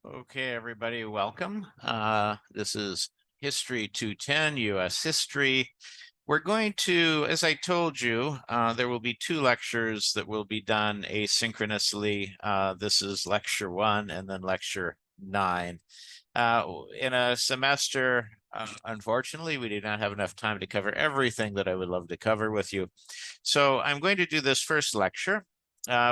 Okay, everybody, welcome. This is History 210, U.S. History. We're going to, as I told you, there will be two lectures that will be done asynchronously. This is lecture 1 and then lecture 9. In a semester, unfortunately, we do not have enough time to cover everything that I would love to cover with you. So I'm going to do this first lecture,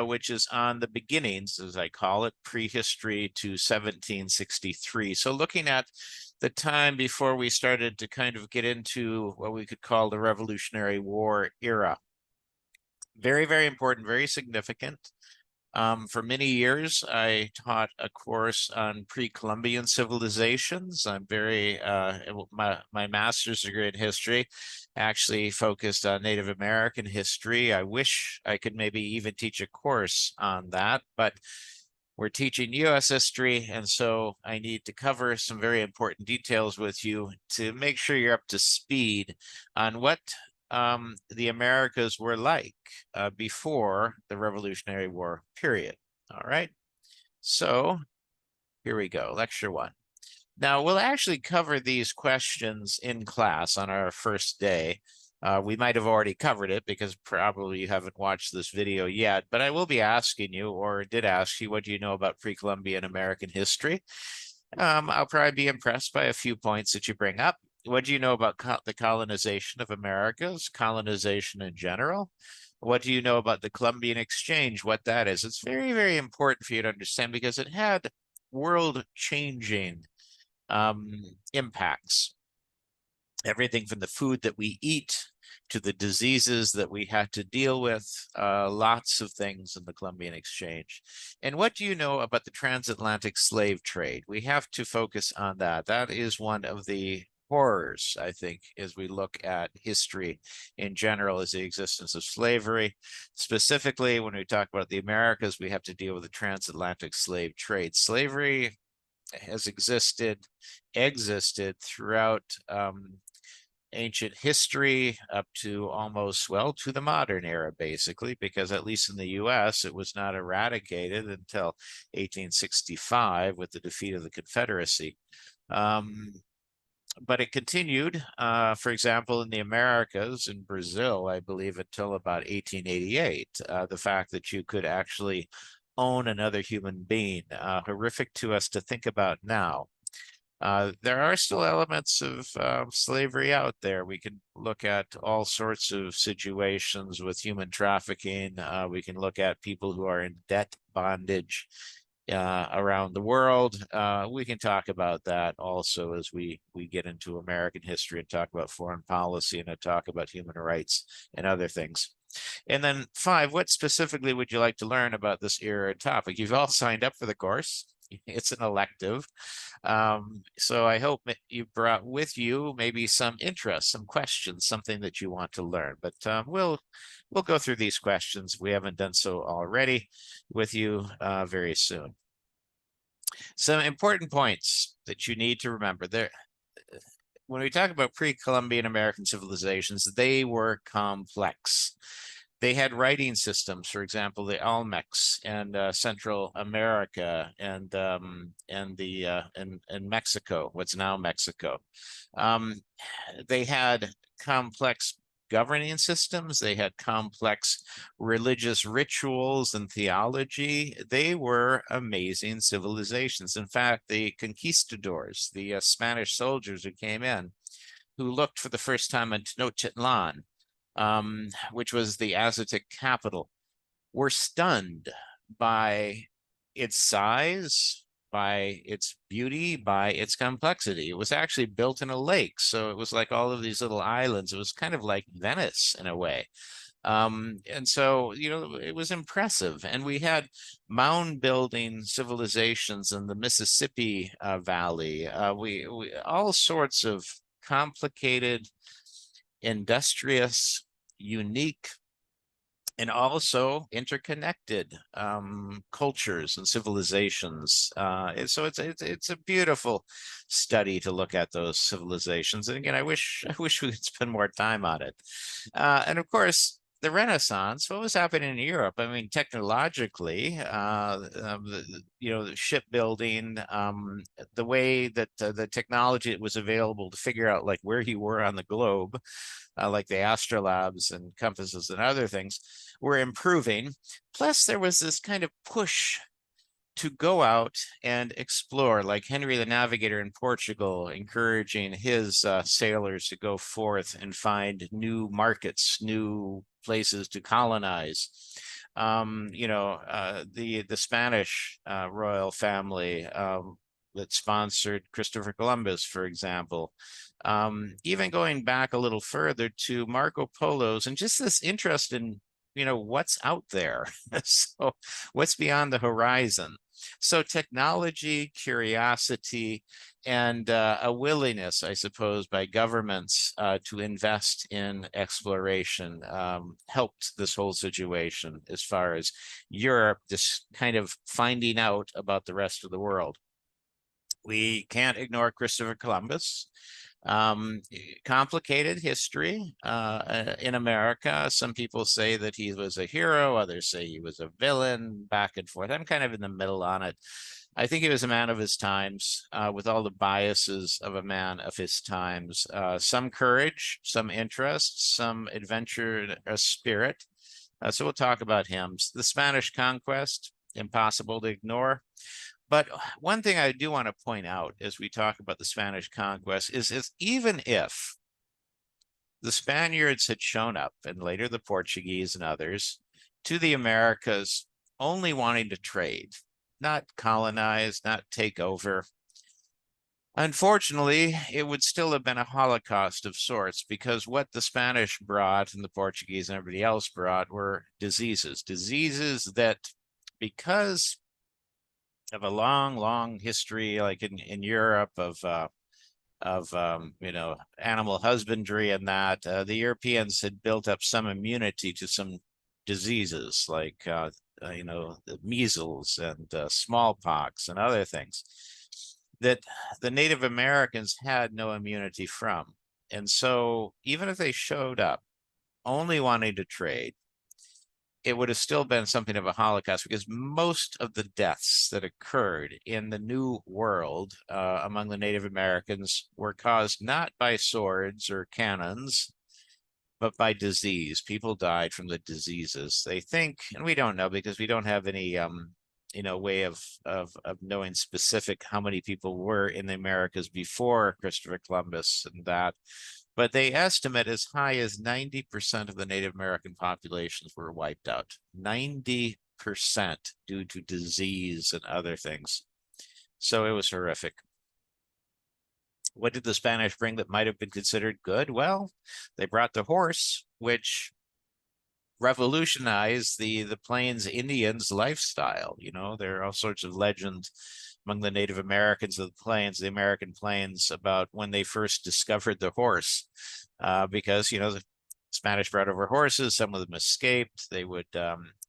which is on the beginnings, as I call it, prehistory to 1763. So looking at the time before we started to kind of get into what we could call the Revolutionary War era. Very, very important, very significant. For many years, I taught a course on pre-Columbian civilizations. I'm very, my master's degree in history actually focused on Native American history. I wish I could maybe even teach a course on that, but we're teaching US history, and so I need to cover some very important details with you to make sure you're up to speed on what the Americas were like before the Revolutionary War period. All right, so here we go, lecture 1. Now, we'll actually cover these questions in class on our first day. We might have already covered it because probably you haven't watched this video yet, but I will be asking you, or did ask you, what do you know about pre-Columbian American history? I'll probably be impressed by a few points that you bring up. What do you know about the colonization of Americas, colonization in general? What do you know about the Columbian Exchange, what that is? It's very, very important for you to understand because it had world-changing impacts. Everything from the food that we eat to the diseases that we had to deal with, lots of things in the Columbian Exchange. And what do you know about the transatlantic slave trade? We have to focus on that. That is one of the horrors, I think, as we look at history in general, is the existence of slavery. Specifically, when we talk about the Americas, we have to deal with the transatlantic slave trade. Slavery has existed throughout ancient history up to almost, well, to the modern era, basically, because at least in the US, it was not eradicated until 1865 with the defeat of the Confederacy. But it continued, for example, in the Americas, in Brazil, I believe, until about 1888. The fact that you could actually own another human being, horrific to us to think about now. There are still elements of slavery out there. We can look at all sorts of situations with human trafficking. We can look at people who are in debt bondage around the world. We can talk about that also as we get into American history and talk about foreign policy and talk about human rights and other things. And then 5, what specifically would you like to learn about this era topic? You've all signed up for the course. It's an elective. So I hope you brought with you maybe some interest, some questions, something that you want to learn. But we'll go through these questions. We haven't done so already with you very soon. Some important points that you need to remember there. When we talk about pre-Columbian American civilizations, they were complex. They had writing systems, for example, the Olmecs and Central America and Mexico, what's now Mexico. They had complex governing systems. They had complex religious rituals and theology. They were amazing civilizations. In fact, the conquistadors, the Spanish soldiers who came in, who looked for the first time at Tenochtitlan, which was the Aztec capital, were stunned by its size, by its beauty, by its complexity. It was actually built in a lake, so it was like all of these little islands. It was kind of like Venice in a way. And so, you know, it was impressive. And we had mound building civilizations in the Mississippi Valley. We all sorts of complicated, industrious, unique, and also interconnected cultures and civilizations. So it's a beautiful study to look at those civilizations. And again, I wish we could spend more time on it. And of course, the Renaissance, what was happening in Europe? I mean, technologically, the shipbuilding, the way that the technology that was available to figure out like where you were on the globe, like the astrolabes and compasses and other things, were improving. Plus, there was this kind of push to go out and explore, like Henry the Navigator in Portugal, encouraging his sailors to go forth and find new markets, new places to colonize. The Spanish royal family that sponsored Christopher Columbus, for example. Even going back a little further to Marco Polo's and just this interest in what's out there. So what's beyond the horizon? So technology, curiosity, and a willingness, I suppose, by governments to invest in exploration helped this whole situation as far as Europe just kind of finding out about the rest of the world. We can't ignore Christopher Columbus. Complicated history in America. Some people say that he was a hero, others say he was a villain, back and forth. I'm kind of in the middle on it. I think he was a man of his times, with all the biases of a man of his times. Some courage, some interest, some adventure, a spirit. So we'll talk about him. The Spanish conquest, impossible to ignore. But one thing I do want to point out as we talk about the Spanish conquest is even if the Spaniards had shown up, and later the Portuguese and others, to the Americas only wanting to trade, not colonize, not take over, unfortunately, it would still have been a Holocaust of sorts, because what the Spanish brought and the Portuguese and everybody else brought were diseases that, because of a long history, like in Europe, of animal husbandry and that, the Europeans had built up some immunity to some diseases like the measles and smallpox and other things that the Native Americans had no immunity from. And so even if they showed up only wanting to trade, it would have still been something of a Holocaust, because most of the deaths that occurred in the New World among the Native Americans were caused not by swords or cannons, but by disease. People died from the diseases. They think, and we don't know because we don't have any way of knowing specific how many people were in the Americas before Christopher Columbus and that. But they estimate as high as 90% of the Native American populations were wiped out. 90% due to disease and other things. So it was horrific. What did the Spanish bring that might have been considered good? Well, they brought the horse, which revolutionized the Plains Indians' lifestyle. There are all sorts of legends among the Native Americans of the Plains, the American Plains, about when they first discovered the horse, because the Spanish brought over horses. Some of them escaped. They would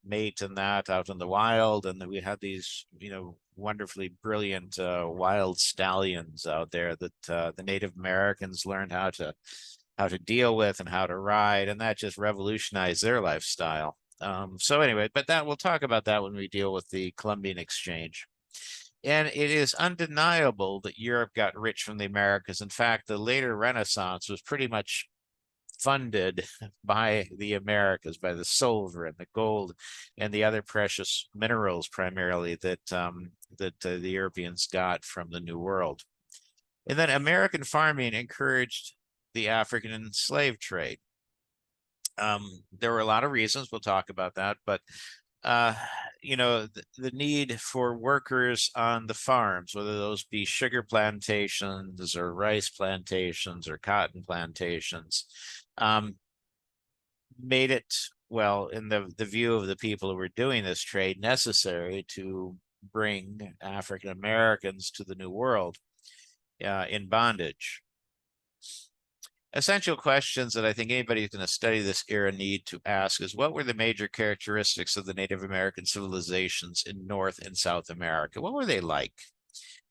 mate and that out in the wild, and then we had these wonderfully brilliant wild stallions out there that the Native Americans learned how to deal with and how to ride, and that just revolutionized their lifestyle. So anyway, but we'll talk about that when we deal with the Columbian Exchange. And it is undeniable that Europe got rich from the Americas. In fact, the later Renaissance was pretty much funded by the Americas, by the silver and the gold and the other precious minerals, primarily, that the Europeans got from the New World. And then American farming encouraged the African slave trade. There were a lot of reasons. We'll talk about that, but the need for workers on the farms, whether those be sugar plantations or rice plantations or cotton plantations, made it, well, in the view of the people who were doing this trade, necessary to bring African Americans to the New World in bondage. Essential questions that I think anybody who's going to study this era need to ask is, what were the major characteristics of the Native American civilizations in North and South America? What were they like?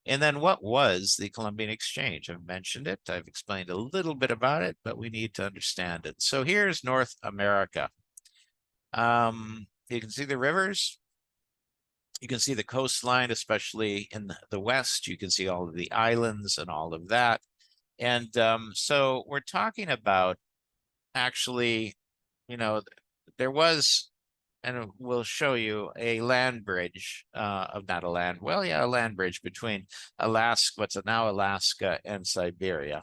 And then what was the Columbian Exchange? I've mentioned it. I've explained a little bit about it, but we need to understand it. So here's North America. You can see the rivers. You can see the coastline, especially in the west. You can see all of the islands and all of that. And so we're talking about actually, you know, there was, and we'll show you a land bridge of not a land, well, yeah, a land bridge between Alaska, what's now Alaska, and Siberia.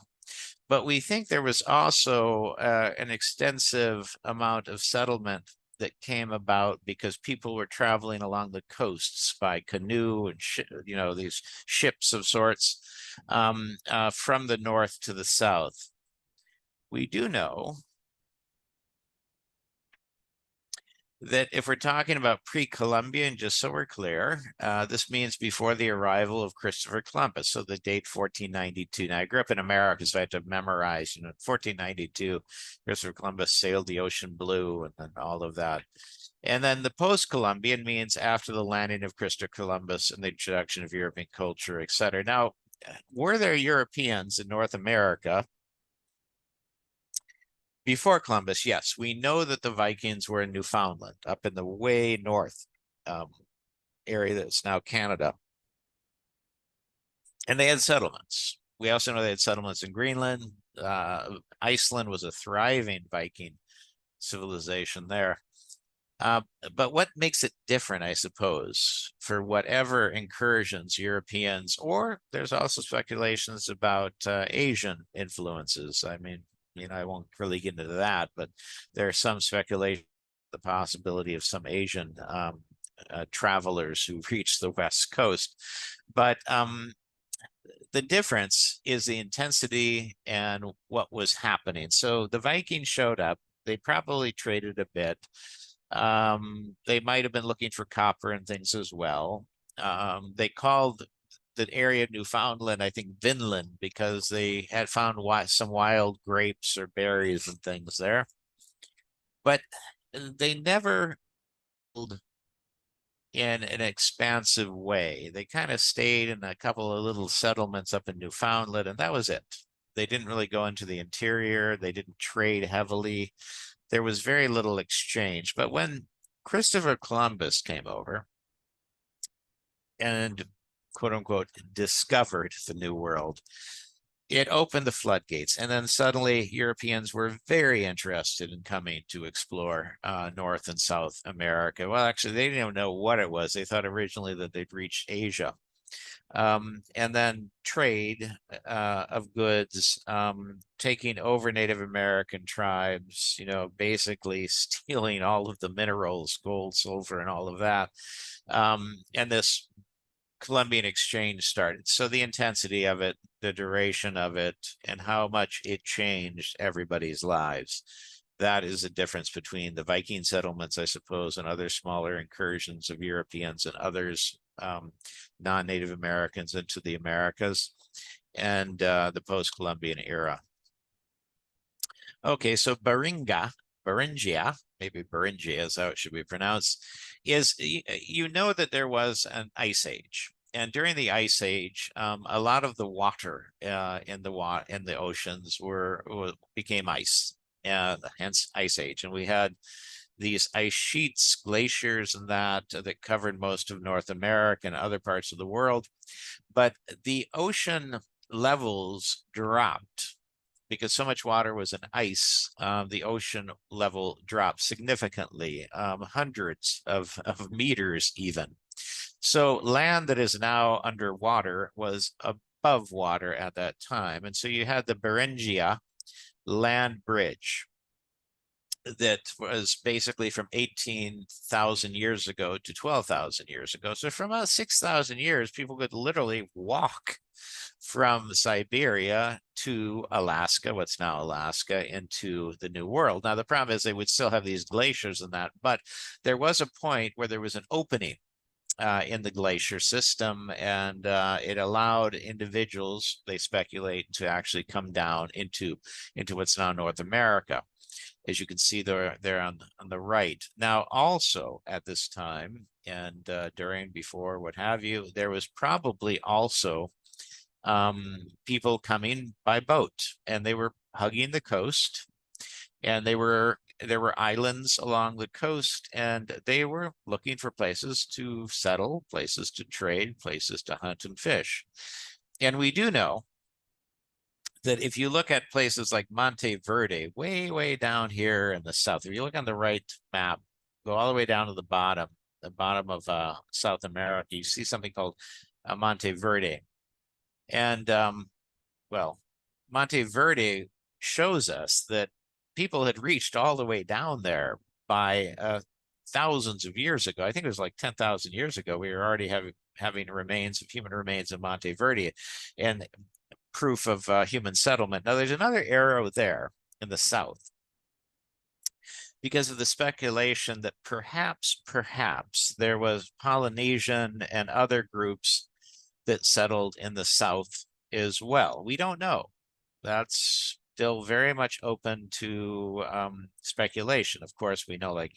But we think there was also an extensive amount of settlement that came about because people were traveling along the coasts by canoe and these ships of sorts from the north to the south. We do know that if we're talking about pre-Columbian, just so we're clear, this means before the arrival of Christopher Columbus. So the date 1492. Now I grew up in America, so I had to memorize, 1492, Christopher Columbus sailed the ocean blue and then all of that. And then the post-Columbian means after the landing of Christopher Columbus and the introduction of European culture, et cetera. Now, were there Europeans in North America before Columbus? Yes, we know that the Vikings were in Newfoundland, up in the way north area that's now Canada. And they had settlements. We also know they had settlements in Greenland. Iceland was a thriving Viking civilization there. But what makes it different, I suppose, for whatever incursions Europeans, or there's also speculations about Asian influences. I mean, I won't really get into that, but there's some speculation, the possibility of some Asian travelers who reached the West Coast. But the difference is the intensity and what was happening. So the Vikings showed up. They probably traded a bit. They might have been looking for copper and things as well. They called the area of Newfoundland, I think, Vinland, because they had found some wild grapes or berries and things there. But they never in an expansive way. They kind of stayed in a couple of little settlements up in Newfoundland, and that was it. They didn't really go into the interior. They didn't trade heavily. There was very little exchange. But when Christopher Columbus came over and quote unquote discovered the New World, it opened the floodgates. And then suddenly Europeans were very interested in coming to explore North and South America. Well, actually, they didn't even know what it was. They thought originally that they'd reached Asia. And then trade of goods, taking over Native American tribes, basically stealing all of the minerals, gold, silver, and all of that. And this Columbian exchange started. So the intensity of it, the duration of it, and how much it changed everybody's lives. That is the difference between the Viking settlements, I suppose, and other smaller incursions of Europeans and others, non-Native Americans into the Americas, and the post-Columbian era. Okay, so Beringia, maybe Beringia is how it should be pronounced, is, you know that there was an ice age. And during the ice age, a lot of the water in the oceans became ice, hence ice age. And we had these ice sheets, glaciers, and that covered most of North America and other parts of the world. But the ocean levels dropped because so much water was in ice. The ocean level dropped significantly, hundreds of meters even. So land that is now underwater was above water at that time. And so you had the Beringia land bridge that was basically from 18,000 years ago to 12,000 years ago. So from about 6,000 years, people could literally walk from Siberia to Alaska, what's now Alaska, into the New World. Now, the problem is they would still have these glaciers and that, but there was a point where there was an opening in the glacier system, and it allowed individuals, they speculate, to actually come down into what's now North America, as you can see there on the right. Now, also at this time and during, before, what have you, there was probably also people coming by boat, and they were hugging the coast, and they were there were islands along the coast, and they were looking for places to settle, places to trade, places to hunt and fish. And we do know that if you look at places like Monte Verde, way down here in the south, if you look on the right map, go all the way down to the bottom of South America, you see something called Monte Verde. And well, Monte Verde shows us that people had reached all the way down there by thousands of years ago. I think it was like 10,000 years ago. We were already having remains of human remains in Monte Verde, and proof of human settlement. Now, there's another arrow there in the south because of the speculation that perhaps there was Polynesian and other groups that settled in the south as well. We don't know. That's still very much open to speculation. Of course, we know, like,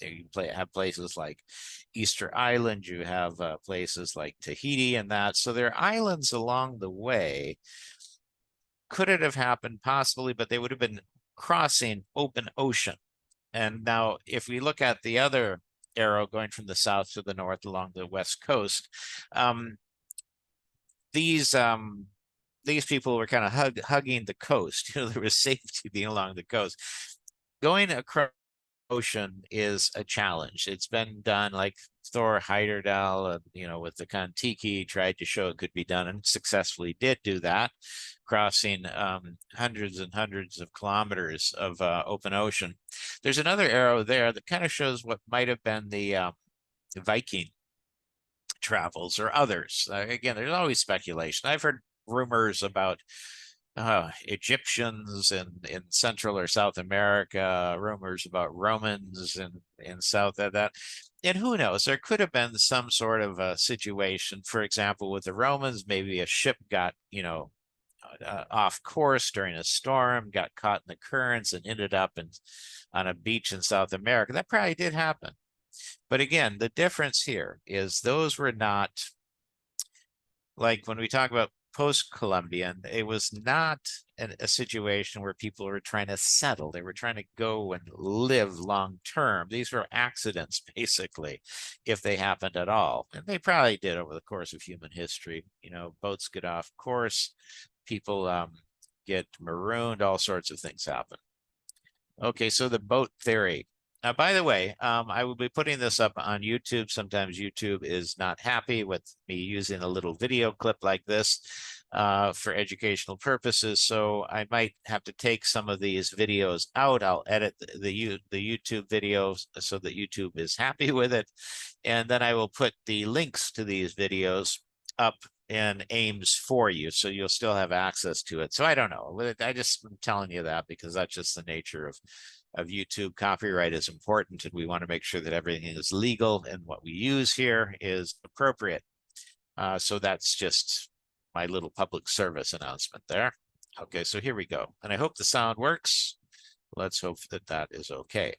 you have places like Easter Island, you have places like Tahiti and that. So there are islands along the way. Could it have happened? Possibly, but they would have been crossing open ocean. And now if we look at the other arrow going from the south to the north along the west coast, these people were kind of hugging the coast. You know, there was safety being along the coast. Going across ocean is a challenge. It's been done, like Thor Heyerdahl, you know, with the Kon-Tiki, tried to show it could be done and successfully did do that, crossing hundreds and hundreds of kilometers of open ocean. There's another arrow there that kind of shows what might have been the Viking travels or others. Again, there's always speculation. I've heard rumors about Egyptians in Central or South America, rumors about Romans in South of that. And who knows, there could have been some sort of a situation. For example, with the Romans, maybe a ship got, you know, off course during a storm, got caught in the currents and ended up on a beach in South America. That probably did happen. But again, the difference here is those were not, like when we talk about post-Columbian, it was not a situation where people were trying to settle. They were trying to go and live long-term. These were accidents, basically, if they happened at all. And they probably did over the course of human history. You know, boats get off course, people get marooned, all sorts of things happen. Okay, so the boat theory. By the way, I will be putting this up on YouTube. Sometimes YouTube is not happy with me using a little video clip like this for educational purposes. So I might have to take some of these videos out. I'll edit the YouTube video so that YouTube is happy with it. And then I will put the links to these videos up in Ames for you, so you'll still have access to it. So I don't know. I just am telling you that because that's just the nature of YouTube. Copyright is important, and we want to make sure that everything is legal and what we use here is appropriate. So that's just my little public service announcement there. Okay, so here we go. And I hope the sound works. Let's hope that that is okay.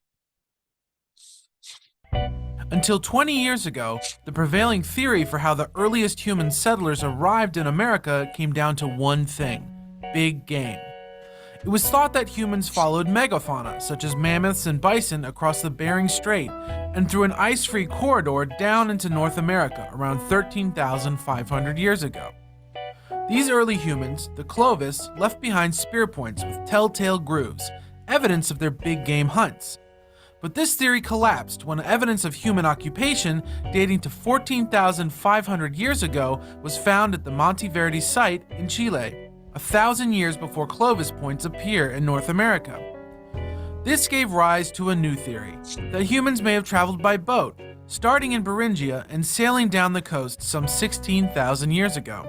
Until 20 years ago, the prevailing theory for how the earliest human settlers arrived in America came down to one thing: big game. It was thought that humans followed megafauna, such as mammoths and bison, across the Bering Strait and through an ice-free corridor down into North America around 13,500 years ago. These early humans, the Clovis, left behind spear points with telltale grooves, evidence of their big game hunts. But this theory collapsed when evidence of human occupation dating to 14,500 years ago was found at the Monte Verde site in Chile, 1,000 years before Clovis points appear in North America. This gave rise to a new theory, that humans may have traveled by boat, starting in Beringia and sailing down the coast some 16,000 years ago.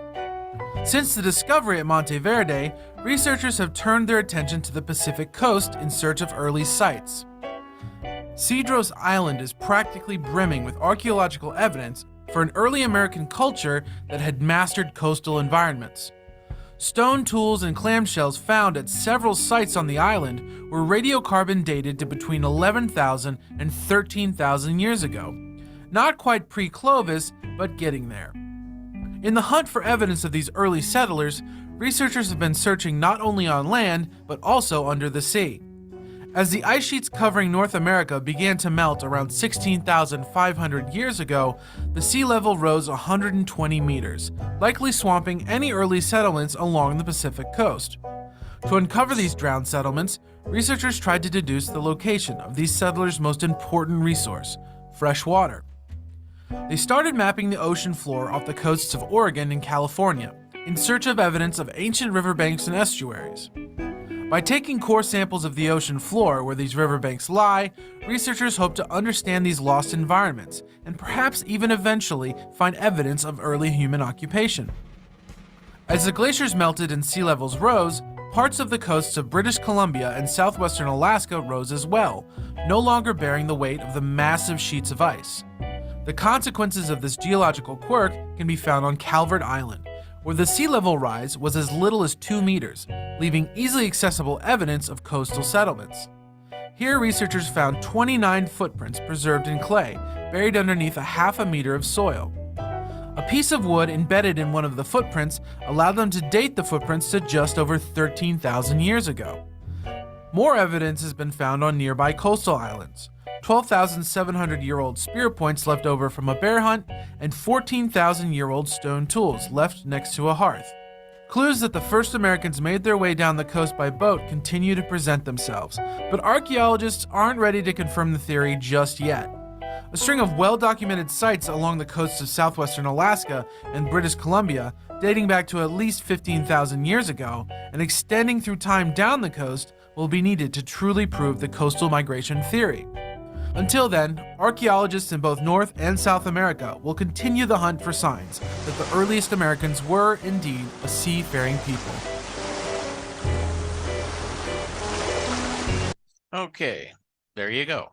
Since the discovery at Monte Verde, researchers have turned their attention to the Pacific coast in search of early sites. Cedros Island is practically brimming with archaeological evidence for an early American culture that had mastered coastal environments. Stone tools and clamshells found at several sites on the island were radiocarbon dated to between 11,000 and 13,000 years ago. Not quite pre-Clovis, but getting there. In the hunt for evidence of these early settlers, researchers have been searching not only on land, but also under the sea. As the ice sheets covering North America began to melt around 16,500 years ago, the sea level rose 120 meters, likely swamping any early settlements along the Pacific coast. To uncover these drowned settlements, researchers tried to deduce the location of these settlers' most important resource, fresh water. They started mapping the ocean floor off the coasts of Oregon and California in search of evidence of ancient riverbanks and estuaries. By taking core samples of the ocean floor where these riverbanks lie, researchers hope to understand these lost environments and perhaps even eventually find evidence of early human occupation. As the glaciers melted and sea levels rose, parts of the coasts of British Columbia and southwestern Alaska rose as well, no longer bearing the weight of the massive sheets of ice. The consequences of this geological quirk can be found on Calvert Island, where the sea level rise was as little as 2 meters, leaving easily accessible evidence of coastal settlements. Here, researchers found 29 footprints preserved in clay, buried underneath a half a meter of soil. A piece of wood embedded in one of the footprints allowed them to date the footprints to just over 13,000 years ago. More evidence has been found on nearby coastal islands. 12,700-year-old spear points left over from a bear hunt, and 14,000-year-old stone tools left next to a hearth. Clues that the first Americans made their way down the coast by boat continue to present themselves, but archaeologists aren't ready to confirm the theory just yet. A string of well-documented sites along the coasts of southwestern Alaska and British Columbia, dating back to at least 15,000 years ago, and extending through time down the coast, will be needed to truly prove the coastal migration theory. Until then, archaeologists in both North and South America will continue the hunt for signs that the earliest Americans were indeed a seafaring people. Okay, there you go.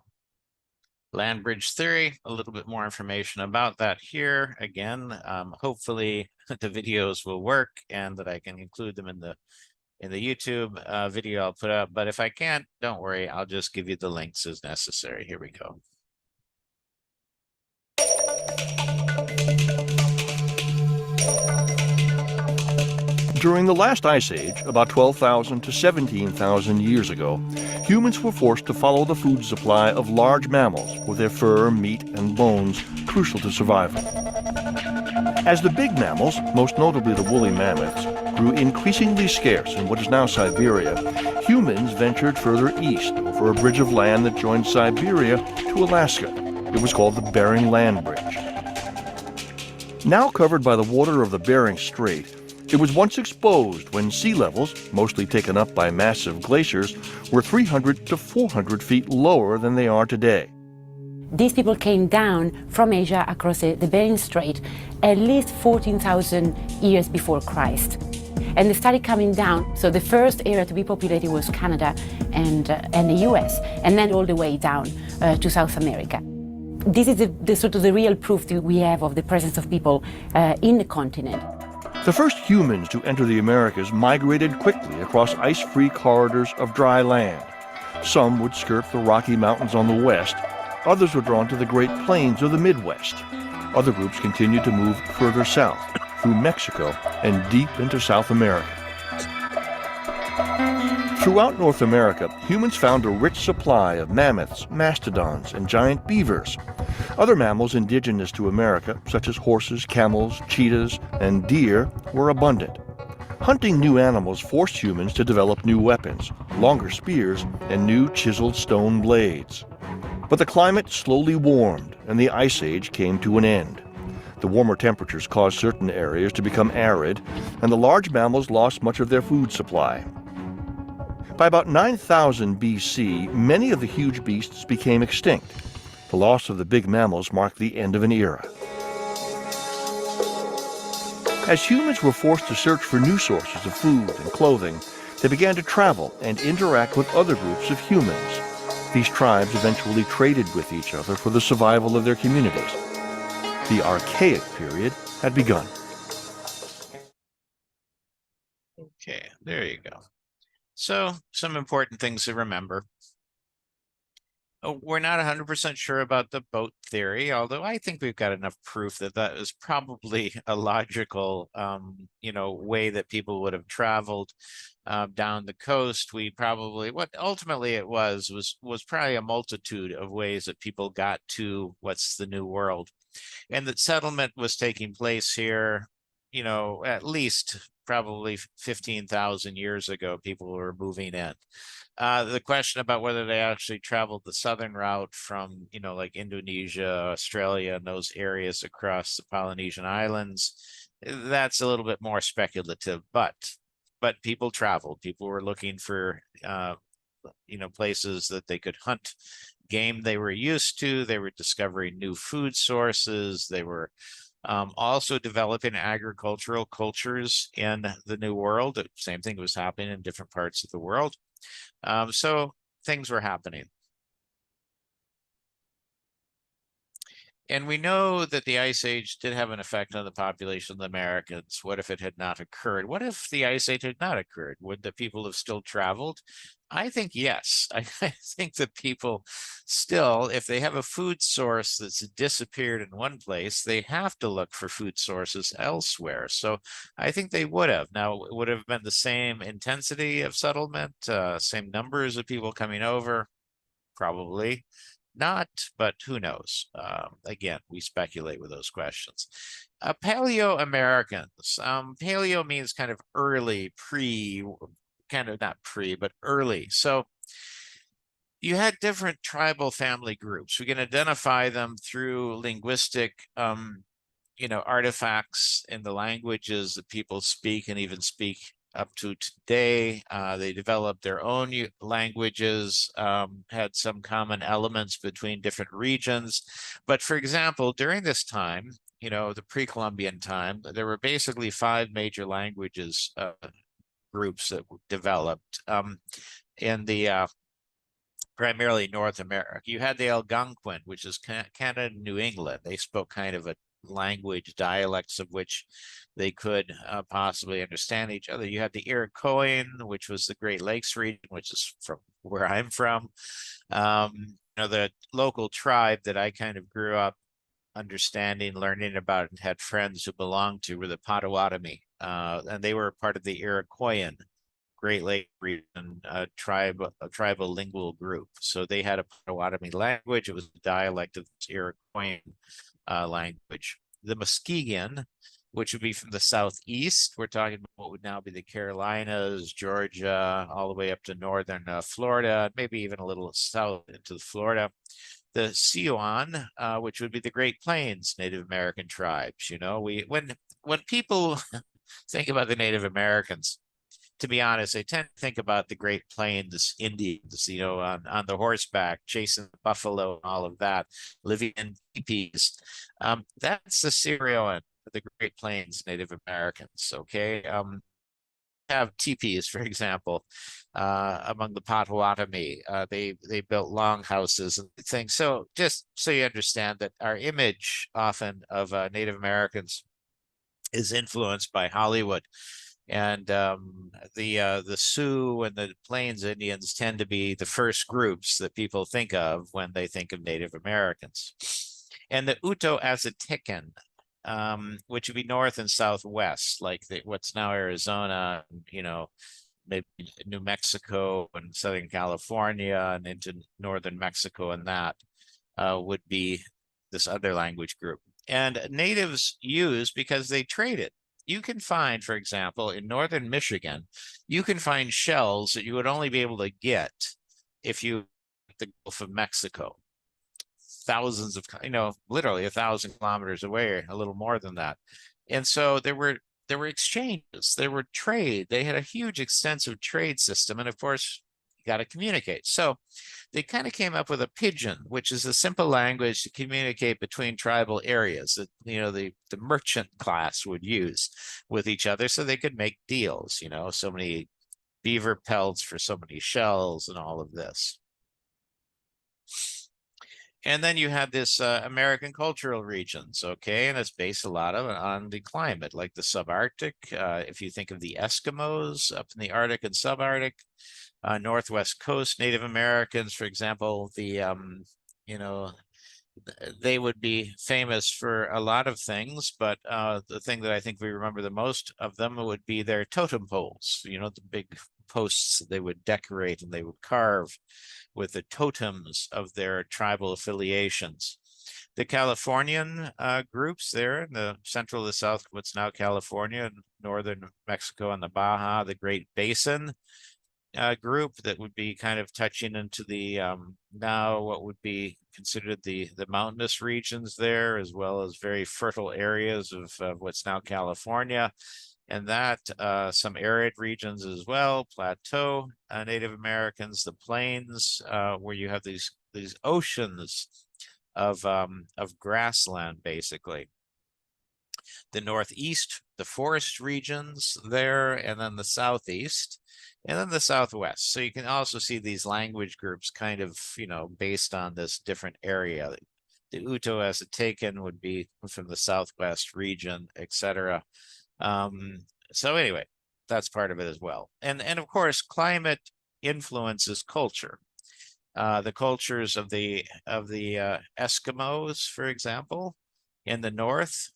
Land bridge theory, a little bit more information about that here. Again, hopefully the videos will work and that I can include them in the YouTube video I'll put up. But if I can't, don't worry, I'll just give you the links as necessary. Here we go. During the last ice age, about 12,000 to 17,000 years ago, humans were forced to follow the food supply of large mammals with their fur, meat, and bones crucial to survival. As the big mammals, most notably the woolly mammoths, grew increasingly scarce in what is now Siberia, humans ventured further east over a bridge of land that joined Siberia to Alaska. It was called the Bering Land Bridge. Now covered by the water of the Bering Strait, it was once exposed when sea levels, mostly taken up by massive glaciers, were 300 to 400 feet lower than they are today. These people came down from Asia across the Bering Strait at least 14,000 years before Christ. And they started coming down, so the first area to be populated was Canada and the US, and then all the way down to South America. This is the sort of the real proof that we have of the presence of people in the continent. The first humans to enter the Americas migrated quickly across ice-free corridors of dry land. Some would skirt the Rocky Mountains on the west, others were drawn to the Great Plains of the Midwest. Other groups continued to move further south, through Mexico and deep into South America. Throughout North America, humans found a rich supply of mammoths, mastodons, and giant beavers. Other mammals indigenous to America, such as horses, camels, cheetahs, and deer, were abundant. Hunting new animals forced humans to develop new weapons, longer spears, and new chiseled stone blades. But the climate slowly warmed, and the Ice Age came to an end. The warmer temperatures caused certain areas to become arid, and the large mammals lost much of their food supply. By about 9,000 BC, many of the huge beasts became extinct. The loss of the big mammals marked the end of an era. As humans were forced to search for new sources of food and clothing, they began to travel and interact with other groups of humans. These tribes eventually traded with each other for the survival of their communities. The Archaic period had begun. Okay, there you go. So, some important things to remember. We're not 100% sure about the boat theory, although I think we've got enough proof that that is probably a logical, way that people would have traveled down the coast. We probably, what ultimately it was probably a multitude of ways that people got to what's the New World, and that settlement was taking place here, at least probably 15,000 years ago. People were moving in. The question about whether they actually traveled the southern route from, like Indonesia, Australia, and those areas across the Polynesian islands, that's a little bit more speculative. But people traveled. People were looking for, places that they could hunt game they were used to. They were discovering new food sources. They were also developing agricultural cultures in the New World. The same thing was happening in different parts of the world. So things were happening. And we know that the Ice Age did have an effect on the population of the Americans. What if it had not occurred? What if the Ice Age had not occurred? Would the people have still traveled? I think yes. I think that people still, if they have a food source that's disappeared in one place, they have to look for food sources elsewhere. So I think they would have. Now, it would have been the same intensity of settlement, same numbers of people coming over, probably not, but who knows? Again, we speculate with those questions. Paleo-Americans. Paleo means kind of early, kind of not pre, but early. So you had different tribal family groups. We can identify them through linguistic, artifacts in the languages that people speak and even speak up to today. They developed their own languages, had some common elements between different regions. But for example, during this time, the Pre-Columbian time, there were basically 5 major languages groups that developed in the primarily North America. You had the Algonquin, which is Canada and New England. They spoke kind of a language, dialects of which they could possibly understand each other. You had the Iroquois, which was the Great Lakes region, which is from where I'm from. The local tribe that I kind of grew up understanding, learning about, and had friends who belonged to were the Potawatomi, and they were part of the Iroquoian Great Lake region, a tribal lingual group. So they had a Potawatomi language. It was a dialect of the Iroquoian language. The Muskegon, which would be from the southeast. We're talking about what would now be the Carolinas, Georgia, all the way up to northern Florida, maybe even a little south into Florida. The Siouan, which would be the Great Plains Native American tribes. When people think about the Native Americans, to be honest, I tend to think about the Great Plains Indians, on the horseback, chasing the buffalo and all of that, living in teepees. That's the Siouan, the Great Plains Native Americans, okay? Have teepees, for example, among the Potawatomi. They built longhouses and things. So just so you understand that our image often of Native Americans is influenced by Hollywood. And the Sioux and the Plains Indians tend to be the first groups that people think of when they think of Native Americans. And the Uto-Aztecan, which would be north and southwest, like what's now Arizona, maybe New Mexico and Southern California and into northern Mexico, and that would be this other language group. And natives used because they traded. You can find, for example, in northern Michigan, you can find shells that you would only be able to get if you the Gulf of Mexico. Thousands of, literally 1,000 kilometers away, a little more than that. And so there were exchanges, there were trade. They had a huge, extensive trade system. And of course, you got to communicate. So they kind of came up with a pidgin, which is a simple language to communicate between tribal areas that, the merchant class would use with each other so they could make deals, so many beaver pelts for so many shells and all of this. And then you had this American cultural regions, okay, and it's based a lot of on the climate, like the subarctic. If you think of the Eskimos up in the Arctic and subarctic, Northwest Coast Native Americans, for example, you know, they would be famous for a lot of things, but the thing that I think we remember the most of them would be their totem poles, the big posts they would decorate and they would carve with the totems of their tribal affiliations. The Californian groups there in the central to south, what's now California, and northern Mexico and the Baja, the Great Basin group that would be kind of touching into the now what would be considered the mountainous regions there, as well as very fertile areas of what's now California, and that some arid regions as well, plateau Native Americans, the plains where you have these oceans of grassland basically. The Northeast, the forest regions there, and then the Southeast, and then the Southwest. So you can also see these language groups kind of, based on this different area. The Uto Aztecan would be from the Southwest region, etc. So anyway, that's part of it as well. And of course, climate influences culture. The cultures of the Eskimos, for example, in the north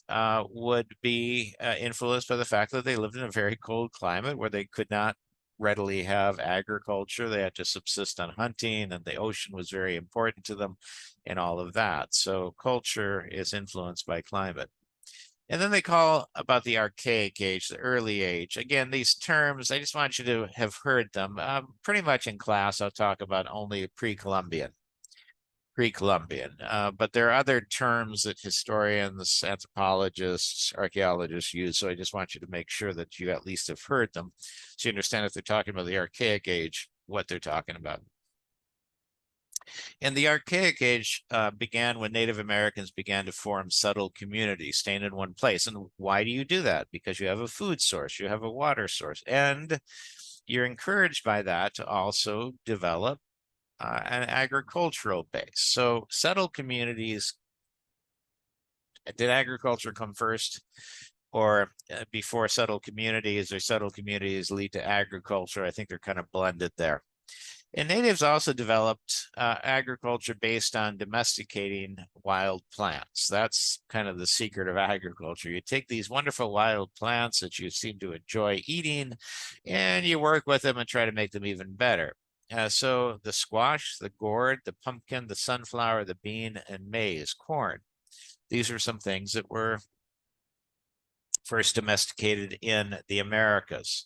would be influenced by the fact that they lived in a very cold climate where they could not readily have agriculture. They had to subsist on hunting, and the ocean was very important to them and all of that. So culture is influenced by climate. And then they call about the Archaic Age, the early age. Again, these terms, I just want you to have heard them. Pretty much in class, I'll talk about only Pre-Columbian. But there are other terms that historians, anthropologists, archaeologists use. So I just want you to make sure that you at least have heard them, so you understand if they're talking about the Archaic Age, what they're talking about. And the Archaic Age began when Native Americans began to form settled communities, staying in one place. And why do you do that? Because you have a food source, you have a water source, and you're encouraged by that to also develop an agricultural base. So settled communities, did agriculture come first, or before settled communities, or settled communities lead to agriculture? I think they're kind of blended there. And natives also developed agriculture based on domesticating wild plants. That's kind of the secret of agriculture. You take these wonderful wild plants that you seem to enjoy eating, and you work with them and try to make them even better. So the squash, the gourd, the pumpkin, the sunflower, the bean, and maize, corn. These are some things that were first domesticated in the Americas.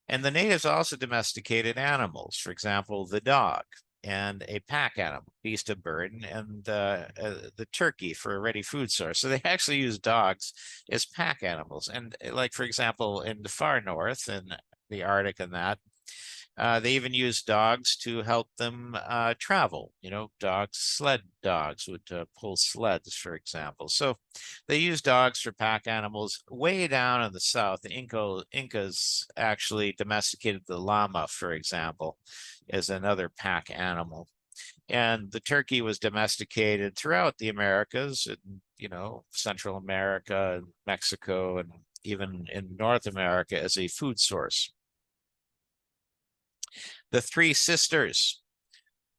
And the natives also domesticated animals, for example, the dog and a pack animal, beast of burden, and the turkey for a ready food source. So they actually use dogs as pack animals. And like, for example, in the far north, in the Arctic and that, they even use dogs to help them travel. Sled dogs would pull sleds, for example. So they use dogs for pack animals. Way down in the south, the Incas actually domesticated the llama, for example, as another pack animal. And the turkey was domesticated throughout the Americas, and, Central America, and Mexico, and even in North America as a food source. The Three Sisters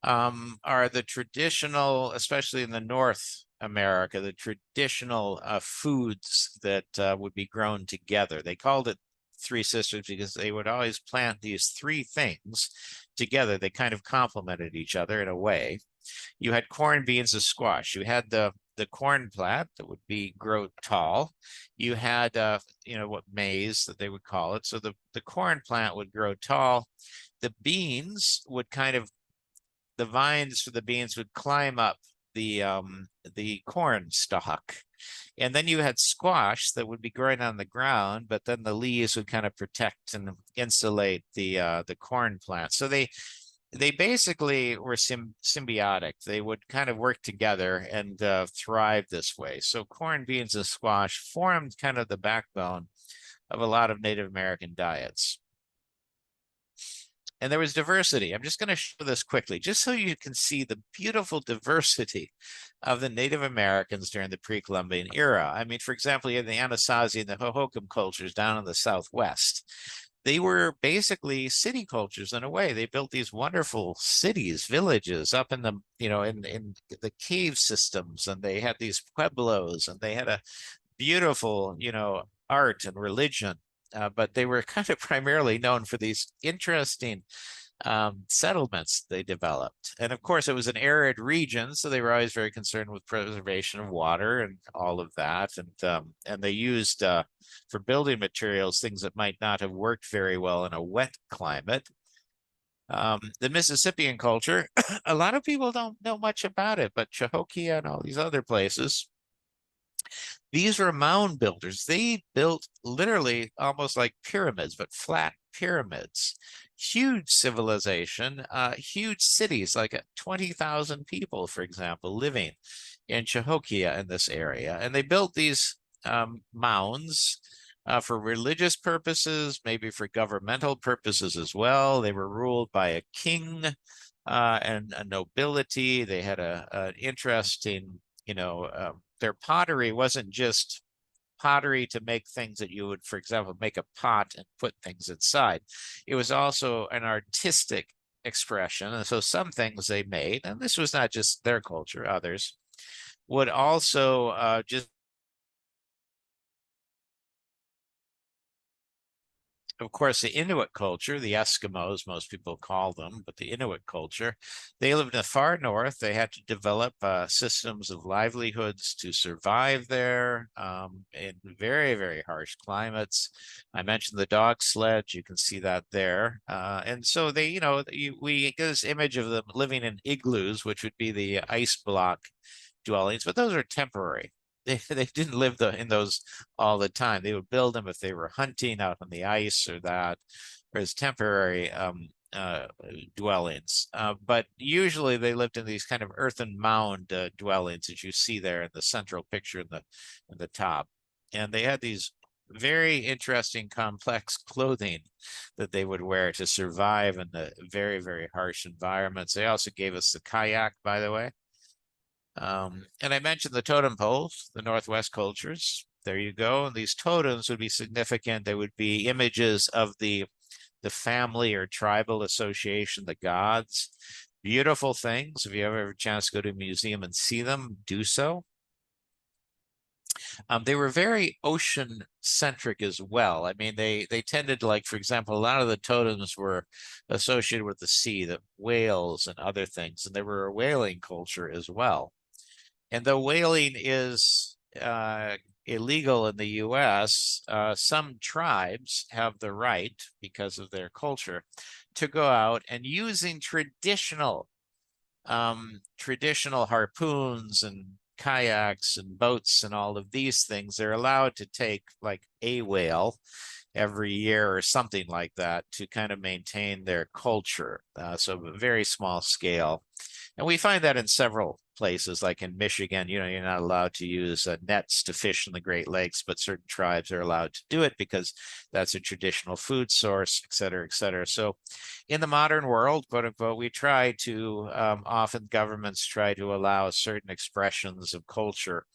are the traditional, especially in the North America, the traditional foods that would be grown together. They called it Three Sisters because they would always plant these three things together. They kind of complemented each other in a way. You had corn, beans, and squash. You had the corn plant that would grow tall. You had what maize that they would call it. So the corn plant would grow tall. The beans would the vines for the beans would climb up the corn stalk. And then you had squash that would be growing on the ground, but then the leaves would kind of protect and insulate the corn plant. So they basically were symbiotic. They would kind of work together and thrive this way. So corn, beans, and squash formed kind of the backbone of a lot of Native American diets. And there was diversity. I'm just going to show this quickly, just so you can see the beautiful diversity of the Native Americans during the pre-Columbian era. I mean, for example, you have the Anasazi and the Hohokam cultures down in the Southwest. They were basically city cultures in a way. They built these wonderful cities, villages up in the, in the cave systems, and they had these pueblos, and they had a beautiful, art and religion. But they were kind of primarily known for these interesting settlements they developed. And of course, it was an arid region, so they were always very concerned with preservation of water and all of that. And they used for building materials things that might not have worked very well in a wet climate. The Mississippian culture, a lot of people don't know much about it, but Cahokia and all these other places, these were mound builders. They built literally almost like pyramids, but flat pyramids. Huge civilization, huge cities, like 20,000 people, for example, living in Cahokia in this area. And they built these mounds for religious purposes, maybe for governmental purposes as well. They were ruled by a king and a nobility. They had an interesting, their pottery wasn't just pottery to make things that you would, for example, make a pot and put things inside. It was also an artistic expression. And so some things they made, and this was not just their culture, others would also just, of course, the Inuit culture, the Eskimos, most people call them, but the Inuit culture, they lived in the far north. They had to develop systems of livelihoods to survive there in very, very harsh climates. I mentioned the dog sledge. You can see that there. And so they, we get this image of them living in igloos, which would be the ice block dwellings, but those are temporary. They didn't live in those all the time. They would build them if they were hunting out on the ice or that, or as temporary dwellings. But usually they lived in these kind of earthen mound dwellings, as you see there in the central picture in the top. And they had these very interesting, complex clothing that they would wear to survive in the very, very harsh environments. They also gave us the kayak, by the way. And I mentioned the totem poles, the Northwest cultures. There you go. And these totems would be significant. They would be images of the family or tribal association, the gods. Beautiful things. If you ever have a chance to go to a museum and see them, do so. They were very ocean-centric as well. I mean, they tended to, like, for example, a lot of the totems were associated with the sea, the whales and other things, and they were a whaling culture as well. And though whaling is illegal in the US, some tribes have the right, because of their culture, to go out and using traditional harpoons and kayaks and boats and all of these things, they're allowed to take like a whale every year or something like that to kind of maintain their culture. So a very small scale. And we find that in several places, like in Michigan, you're not allowed to use nets to fish in the Great Lakes, but certain tribes are allowed to do it because that's a traditional food source, et cetera, et cetera. So in the modern world, quote unquote, we try to, often governments try to allow certain expressions of culture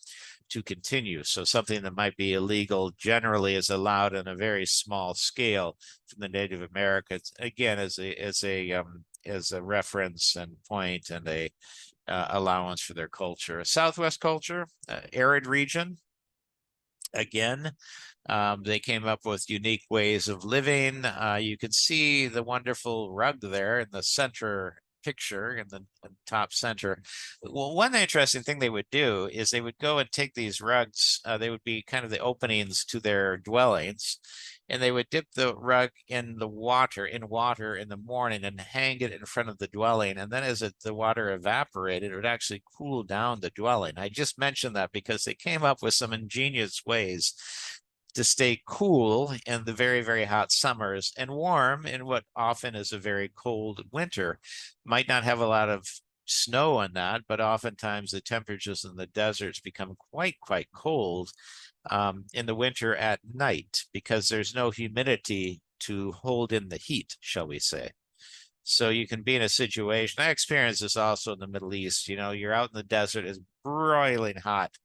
to continue. So something that might be illegal generally is allowed on a very small scale from the Native Americans, again, as a reference and point and a allowance for their culture. Southwest culture, arid region. Again, they came up with unique ways of living. You can see the wonderful rug there in the center picture in the top center. Well, one interesting thing they would do is they would go and take these rugs. They would be kind of the openings to their dwellings, and they would dip the rug in water in the morning and hang it in front of the dwelling. And then as the water evaporated, it would actually cool down the dwelling. I just mentioned that because they came up with some ingenious ways to stay cool in the very, very hot summers and warm in what often is a very cold winter. Might not have a lot of snow on that, but oftentimes the temperatures in the deserts become quite cold in the winter at night because there's no humidity to hold in the heat, shall we say. So you can be in a situation, I experienced this also in the Middle East, you know, you're out in the desert, it's broiling hot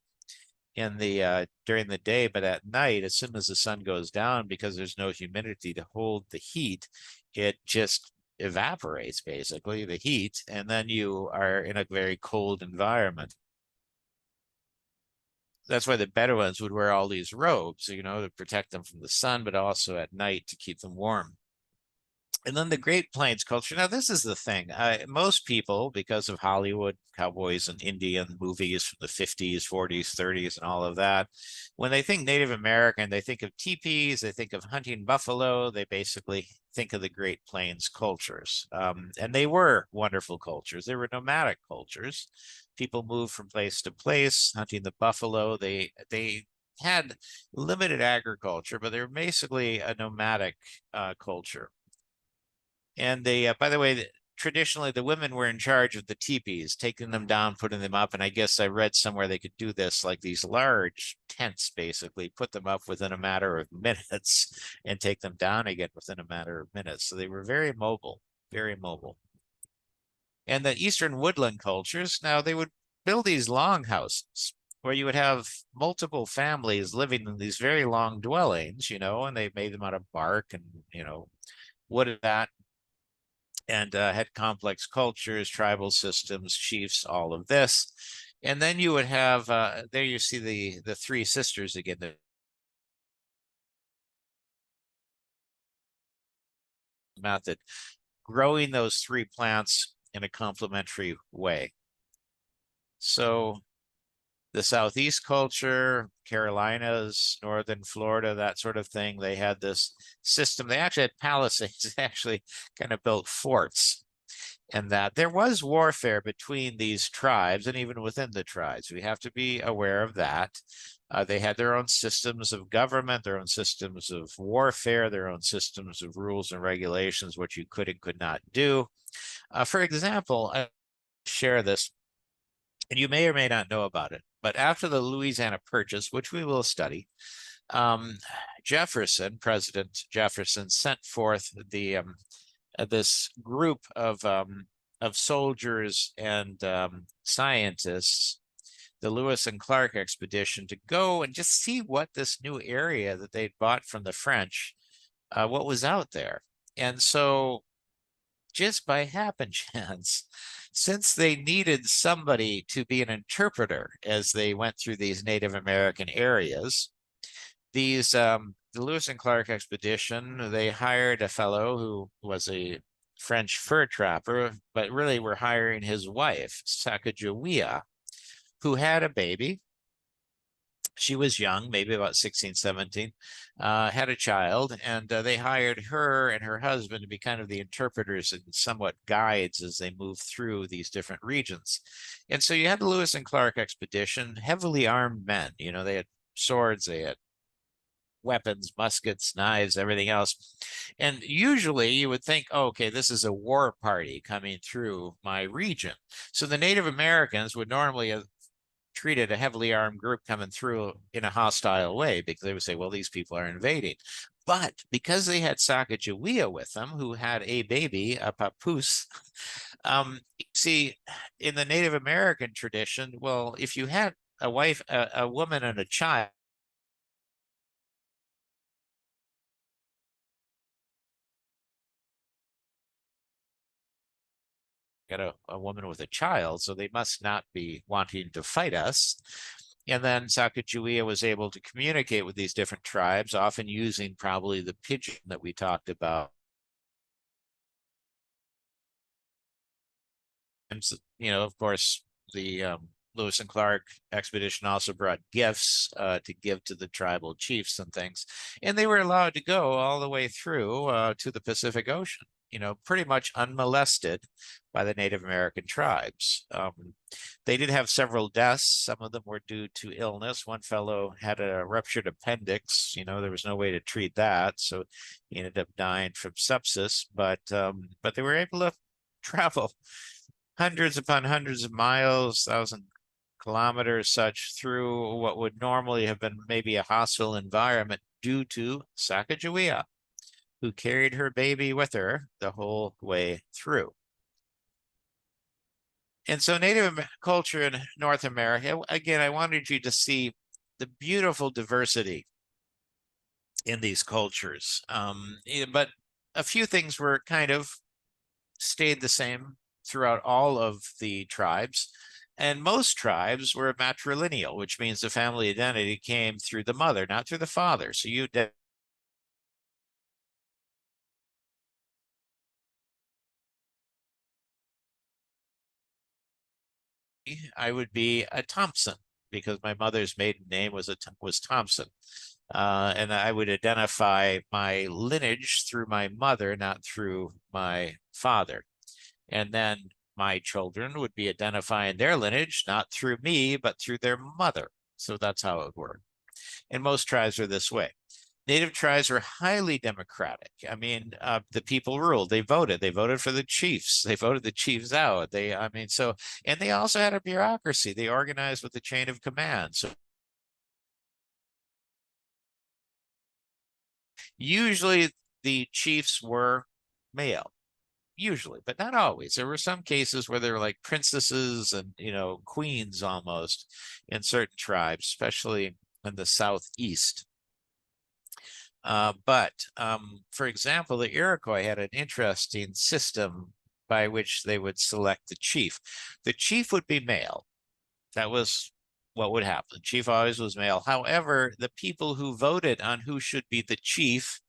in the during the day, but at night, as soon as the sun goes down, because there's no humidity to hold the heat, it just evaporates basically the heat, and then you are in a very cold environment. That's why the Bedouins would wear all these robes, you know, to protect them from the sun, but also at night to keep them warm. And then the Great Plains culture. Now, this is the thing. Most people, because of Hollywood, cowboys and Indian movies from the 50s, 40s, 30s, and all of that, when they think Native American, they think of teepees, they think of hunting buffalo, they basically think of the Great Plains cultures. And they were wonderful cultures. They were nomadic cultures. People moved from place to place, hunting the buffalo. They had limited agriculture, but they were basically a nomadic culture. And they, by the way, traditionally the women were in charge of the teepees, taking them down, putting them up. And I guess I read somewhere they could do this, like these large tents, basically put them up within a matter of minutes and take them down again within a matter of minutes. So they were very mobile, very mobile. And the Eastern woodland cultures, now they would build these longhouses where you would have multiple families living in these very long dwellings, you know, and they made them out of bark and, you know, wood and that, and had complex cultures, tribal systems, chiefs, all of this. And then you would have, there you see the three sisters again. Method, growing those three plants in a complementary way. So the Southeast culture, Carolinas, Northern Florida, that sort of thing, they had this system. They actually had palisades, they actually kind of built forts, and that there was warfare between these tribes and even within the tribes. We have to be aware of that. They had their own systems of government, their own systems of warfare, their own systems of rules and regulations, what you could and could not do. For example, I share this, and you may or may not know about it, but after the Louisiana Purchase, which we will study, Jefferson, President Jefferson, sent forth the this group of soldiers and scientists, the Lewis and Clark expedition, to go and just see what this new area that they'd bought from the French, what was out there. And so just by happen chance, since they needed somebody to be an interpreter as they went through these Native American areas, these the Lewis and Clark expedition, they hired a fellow who was a French fur trapper, but really were hiring his wife, Sacagawea, who had a baby. She was young, maybe about 16, 17, had a child, and they hired her and her husband to be kind of the interpreters and somewhat guides as they moved through these different regions. And so you had the Lewis and Clark expedition, heavily armed men, you know, they had swords, they had weapons, muskets, knives, everything else. And usually you would think, oh, okay, this is a war party coming through my region. So the Native Americans would normally have treated a heavily armed group coming through in a hostile way, because they would say, well, these people are invading. But because they had Sacagawea with them, who had a baby, a papoose, you see, in the Native American tradition, well, if you had a wife, a woman and a child, got a woman with a child, so they must not be wanting to fight us. And then Sacagawea was able to communicate with these different tribes, often using probably the pidgin that we talked about. And, you know, of course, the Lewis and Clark expedition also brought gifts to give to the tribal chiefs and things. And they were allowed to go all the way through to the Pacific Ocean, you know, pretty much unmolested by the Native American tribes. They did have several deaths. Some of them were due to illness. One fellow had a ruptured appendix. You know, there was no way to treat that, so he ended up dying from sepsis. But they were able to travel hundreds upon hundreds of miles, 1,000 kilometers, such, through what would normally have been maybe a hostile environment due to Sacagawea, who carried her baby with her the whole way through. And so Native culture in North America, again, I wanted you to see the beautiful diversity in these cultures. But a few things were kind of stayed the same throughout all of the tribes. And most tribes were matrilineal, which means the family identity came through the mother, not through the father. So you I would be a Thompson because my mother's maiden name was Thompson. And I would identify my lineage through my mother, not through my father. And then my children would be identifying their lineage, not through me, but through their mother. So that's how it worked. And most tribes are this way. Native tribes were highly democratic. I mean, the people ruled. They voted. They voted for the chiefs. They voted the chiefs out. And they also had a bureaucracy. They organized with the chain of command. So usually the chiefs were male, usually, but not always. There were some cases where they were like princesses and, queens almost in certain tribes, especially in the Southeast. For example, the Iroquois had an interesting system by which they would select the chief. The chief would be male. That was what would happen. The chief always was male. However, the people who voted on who should be the chief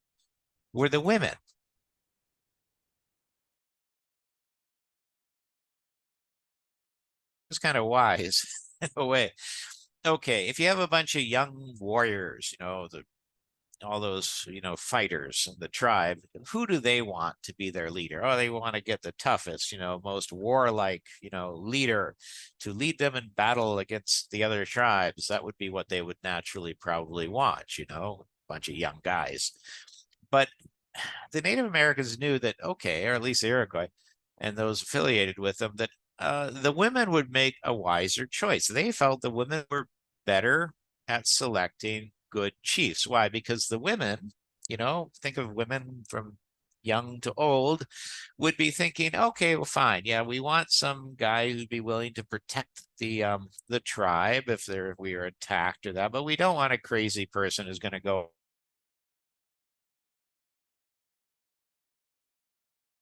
were the women. It's kind of wise in a way. Okay, if you have a bunch of young warriors, all those, fighters in the tribe, who do they want to be their leader? Oh, they want to get the toughest, most warlike, leader to lead them in battle against the other tribes. That would be what they would naturally probably want, a bunch of young guys. But the Native Americans knew that, okay, or at least the Iroquois and those affiliated with them, that the women would make a wiser choice. They felt the women were better at selecting good chiefs. Why? Because the women, think of women from young to old, would be thinking, okay, well, fine. Yeah, we want some guy who'd be willing to protect the tribe if we are attacked or that, but we don't want a crazy person who's going to go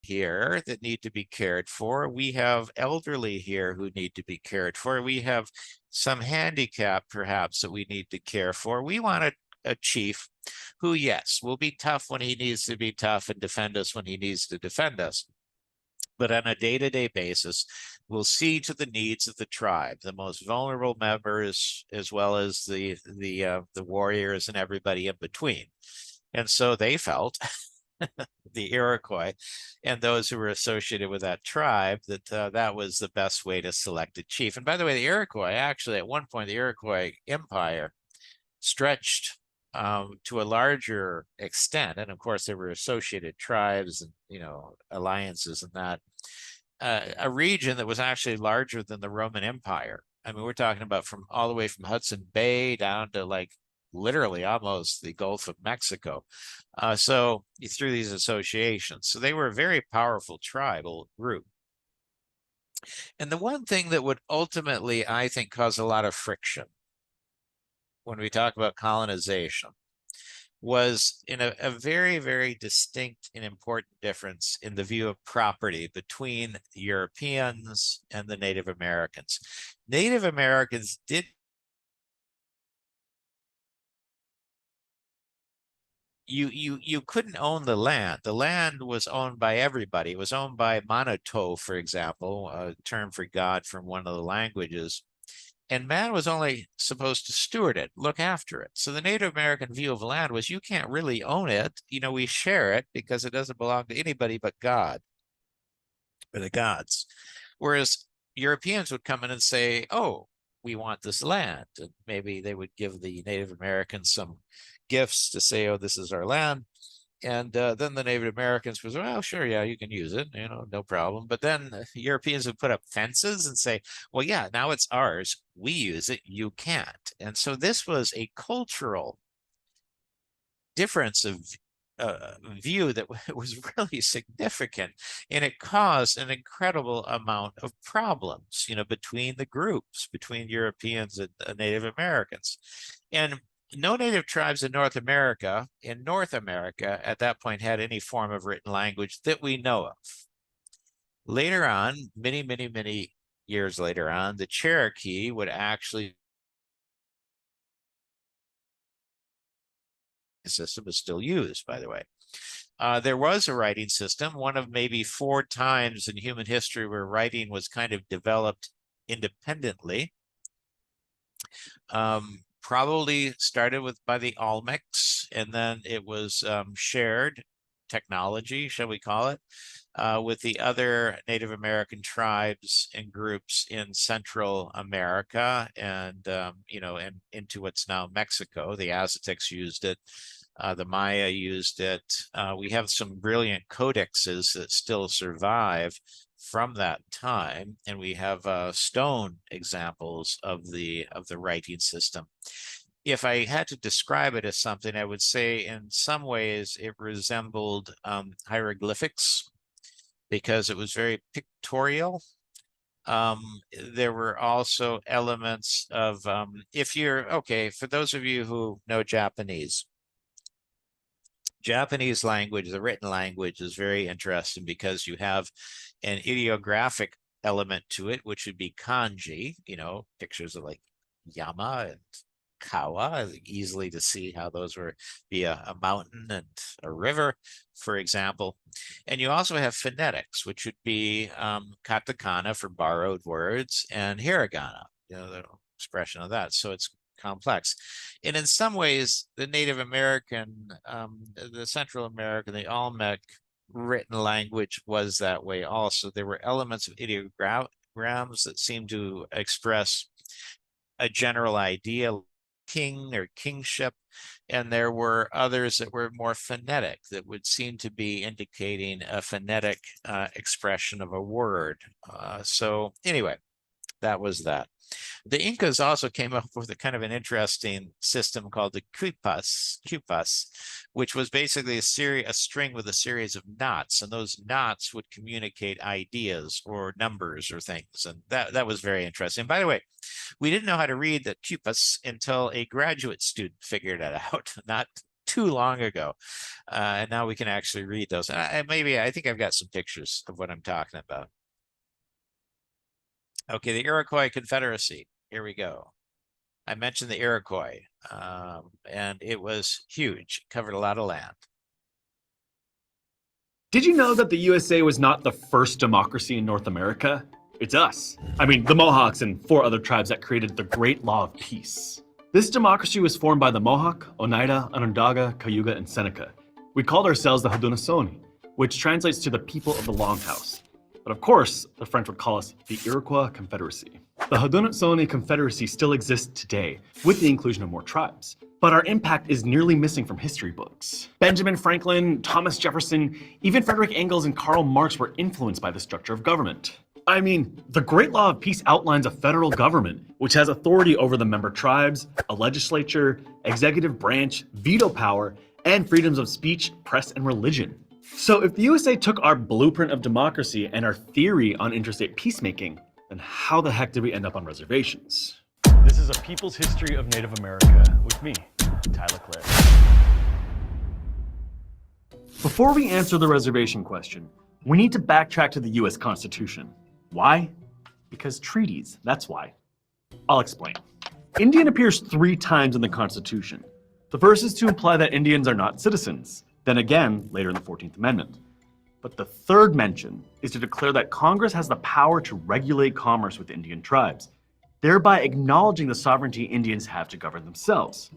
here that need to be cared for. We have elderly here who need to be cared for. We have some handicap perhaps that we need to care for. We want a chief who, yes, will be tough when he needs to be tough and defend us when he needs to defend us. But on a day-to-day basis, we'll see to the needs of the tribe, the most vulnerable members, as well as the warriors and everybody in between. And so they felt the Iroquois and those who were associated with that tribe that that was the best way to select a chief. And by the way, the Iroquois, actually, at one point, the Iroquois Empire stretched to a larger extent. And of course, there were associated tribes and, alliances and that. A region that was actually larger than the Roman Empire. I mean, we're talking about from all the way from Hudson Bay down to like literally almost the Gulf of Mexico. So through these associations. So they were a very powerful tribal group. And the one thing that would ultimately, I think, cause a lot of friction when we talk about colonization was in a very, very distinct and important difference in the view of property between Europeans and the Native Americans. Native Americans did you couldn't own the land. The land was owned by everybody. It was owned by Manitou, for example, a term for God from one of the languages. And man was only supposed to steward it, look after it. So the Native American view of land was you can't really own it. We share it because it doesn't belong to anybody but God or the gods. Whereas Europeans would come in and say, oh, we want this land. And maybe they would give the Native Americans some gifts to say, oh, this is our land. And then the Native Americans was, well, sure, yeah, you can use it, no problem. But then Europeans would put up fences and say, well, yeah, now it's ours. We use it. You can't. And so this was a cultural difference of view that was really significant, and it caused an incredible amount of problems, between the groups, between Europeans and Native Americans. And no native tribes in North America at that point had any form of written language that we know of. Later on, many years later on, the Cherokee would actually, the system is still used, by the way. There was a writing system, one of maybe 4 times in human history where writing was kind of developed independently. Probably started by the Olmecs, and then it was shared technology, shall we call it, with the other Native American tribes and groups in Central America and, and into what's now Mexico. The Aztecs used it. The Maya used it. We have some brilliant codexes that still survive from that time, and we have stone examples of the writing system. If I had to describe it as something, I would say in some ways it resembled hieroglyphics because it was very pictorial. There were also elements of, for those of you who know Japanese language, the written language is very interesting because you have an ideographic element to it, which would be kanji, pictures of like Yama and Kawa, easily to see how those were be a mountain and a river, for example. And you also have phonetics, which would be katakana for borrowed words and hiragana, the expression of that. So it's complex. And in some ways, the Native American, the Central American, the Olmec written language was that way also. There were elements of ideograms that seemed to express a general idea, king or kingship, and there were others that were more phonetic that would seem to be indicating a phonetic expression of a word. So anyway, that was that. The Incas also came up with a kind of an interesting system called the quipus, which was basically a string with a series of knots, and those knots would communicate ideas or numbers or things, and that was very interesting. By the way, we didn't know how to read the quipus until a graduate student figured it out, not too long ago, and now we can actually read those. And I think I've got some pictures of what I'm talking about. Okay, the Iroquois Confederacy. Here we go. I mentioned the Iroquois, and it was huge. Covered a lot of land. Did you know that the USA was not the first democracy in North America? It's us. I mean, the Mohawks and 4 other tribes that created the Great Law of Peace. This democracy was formed by the Mohawk, Oneida, Onondaga, Cayuga, and Seneca. We called ourselves the Haudenosaunee, which translates to the people of the Longhouse. But of course, the French would call us the Iroquois Confederacy. The Haudenosaunee Confederacy still exists today, with the inclusion of more tribes. But our impact is nearly missing from history books. Benjamin Franklin, Thomas Jefferson, even Frederick Engels and Karl Marx were influenced by the structure of government. I mean, the Great Law of Peace outlines a federal government, which has authority over the member tribes, a legislature, executive branch, veto power, and freedoms of speech, press, and religion. So if the USA took our blueprint of democracy and our theory on interstate peacemaking, then how the heck did we end up on reservations? This is a People's History of Native America with me, Tyler Clare. Before we answer the reservation question, we need to backtrack to the US Constitution. Why? Because treaties, that's why. I'll explain. Indian appears 3 times in the Constitution. The first is to imply that Indians are not citizens. Then again, later in the 14th Amendment. But the third mention is to declare that Congress has the power to regulate commerce with Indian tribes, thereby acknowledging the sovereignty Indians have to govern themselves.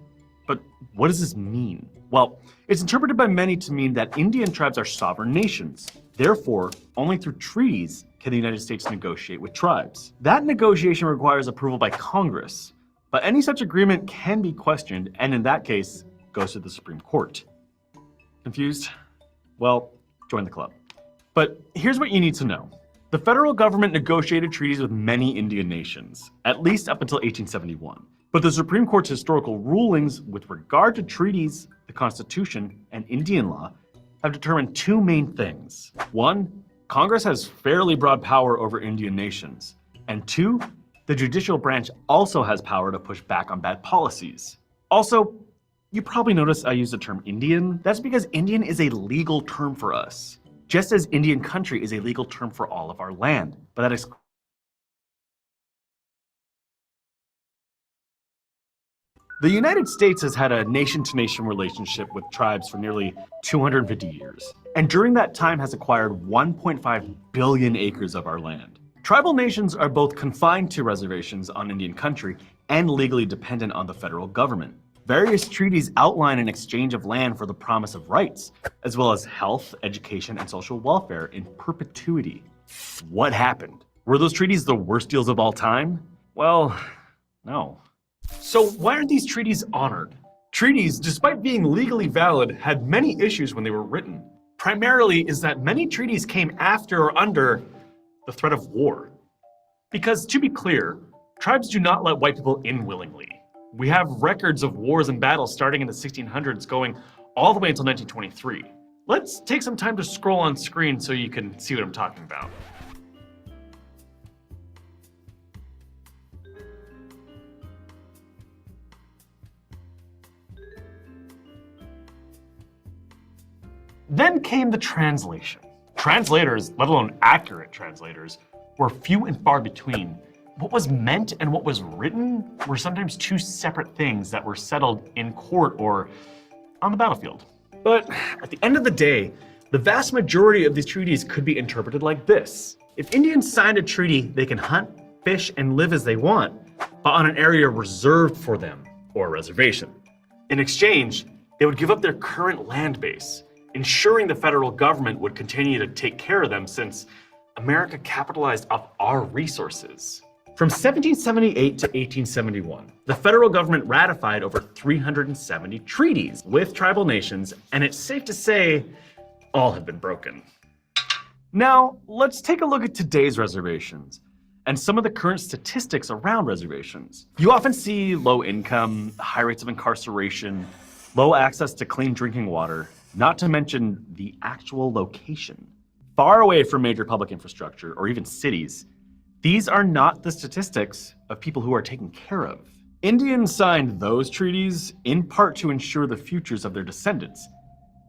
But what does this mean? Well, it's interpreted by many to mean that Indian tribes are sovereign nations. Therefore, only through treaties can the United States negotiate with tribes. That negotiation requires approval by Congress, but any such agreement can be questioned, and in that case, goes to the Supreme Court. Confused? Well, join the club. But here's what you need to know. The federal government negotiated treaties with many Indian nations, at least up until 1871. But the Supreme Court's historical rulings with regard to treaties, the Constitution, and Indian law have determined two main things. One, Congress has fairly broad power over Indian nations. And two, the judicial branch also has power to push back on bad policies. Also, you probably noticed I use the term Indian. That's because Indian is a legal term for us, just as Indian country is a legal term for all of our land. But that is the United States has had a nation-to-nation relationship with tribes for nearly 250 years, and during that time has acquired 1.5 billion acres of our land. Tribal nations are both confined to reservations on Indian country and legally dependent on the federal government. Various treaties outline an exchange of land for the promise of rights, as well as health, education, and social welfare in perpetuity. What happened? Were those treaties the worst deals of all time? Well, no. So why aren't these treaties honored? Treaties, despite being legally valid, had many issues when they were written. Primarily is that many treaties came after or under the threat of war. Because to be clear, tribes do not let white people in willingly. We have records of wars and battles starting in the 1600s going all the way until 1923. Let's take some time to scroll on screen so you can see what I'm talking about. Then came the translation. Translators, let alone accurate translators, were few and far between. What was meant and what was written were sometimes two separate things that were settled in court or on the battlefield. But at the end of the day, the vast majority of these treaties could be interpreted like this. If Indians signed a treaty, they can hunt, fish, and live as they want, but on an area reserved for them, or a reservation. In exchange, they would give up their current land base, ensuring the federal government would continue to take care of them since America capitalized off our resources. From 1778 to 1871, the federal government ratified over 370 treaties with tribal nations, and it's safe to say all have been broken. Now, let's take a look at today's reservations and some of the current statistics around reservations. You often see low income, high rates of incarceration, low access to clean drinking water, not to mention the actual location. Far away from major public infrastructure or even cities, these are not the statistics of people who are taken care of. Indians signed those treaties in part to ensure the futures of their descendants.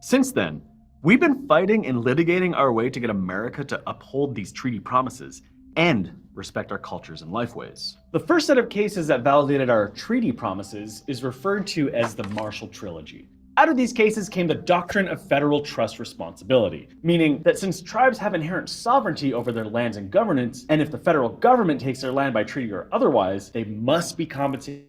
Since then, we've been fighting and litigating our way to get America to uphold these treaty promises and respect our cultures and lifeways. The first set of cases that validated our treaty promises is referred to as the Marshall Trilogy. Out of these cases came the doctrine of federal trust responsibility, meaning that since tribes have inherent sovereignty over their lands and governance, and if the federal government takes their land by treaty or otherwise, they must be compensated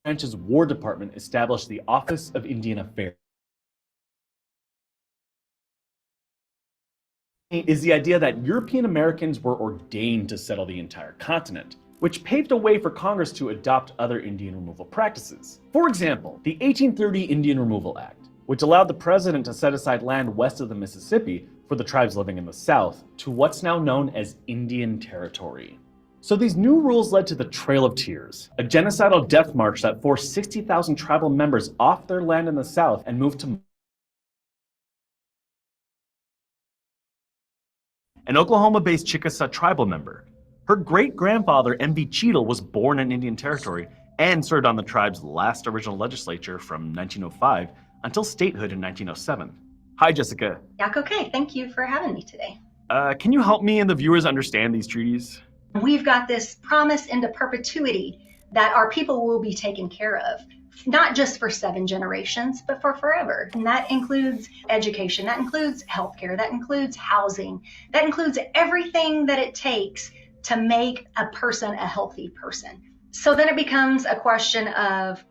Branch's War Department established the Office of Indian Affairs. Is the idea that European Americans were ordained to settle the entire continent, which paved a way for Congress to adopt other Indian removal practices. For example, the 1830 Indian Removal Act, which allowed the president to set aside land west of the Mississippi for the tribes living in the South to what's now known as Indian Territory. So these new rules led to the Trail of Tears, a genocidal death march that forced 60,000 tribal members off their land in the South and moved to an Oklahoma-based Chickasaw tribal member. Her great-grandfather, M.V. Cheadle, was born in Indian Territory and served on the tribe's last original legislature from 1905 until statehood in 1907. Hi, Jessica. Okay. Thank you for having me today. Can you help me and the viewers understand these treaties? We've got this promise into perpetuity that our people will be taken care of, not just for 7 generations, but for forever. And that includes education, that includes healthcare, that includes housing, that includes everything that it takes to make a person a healthy person. So then it becomes a question of,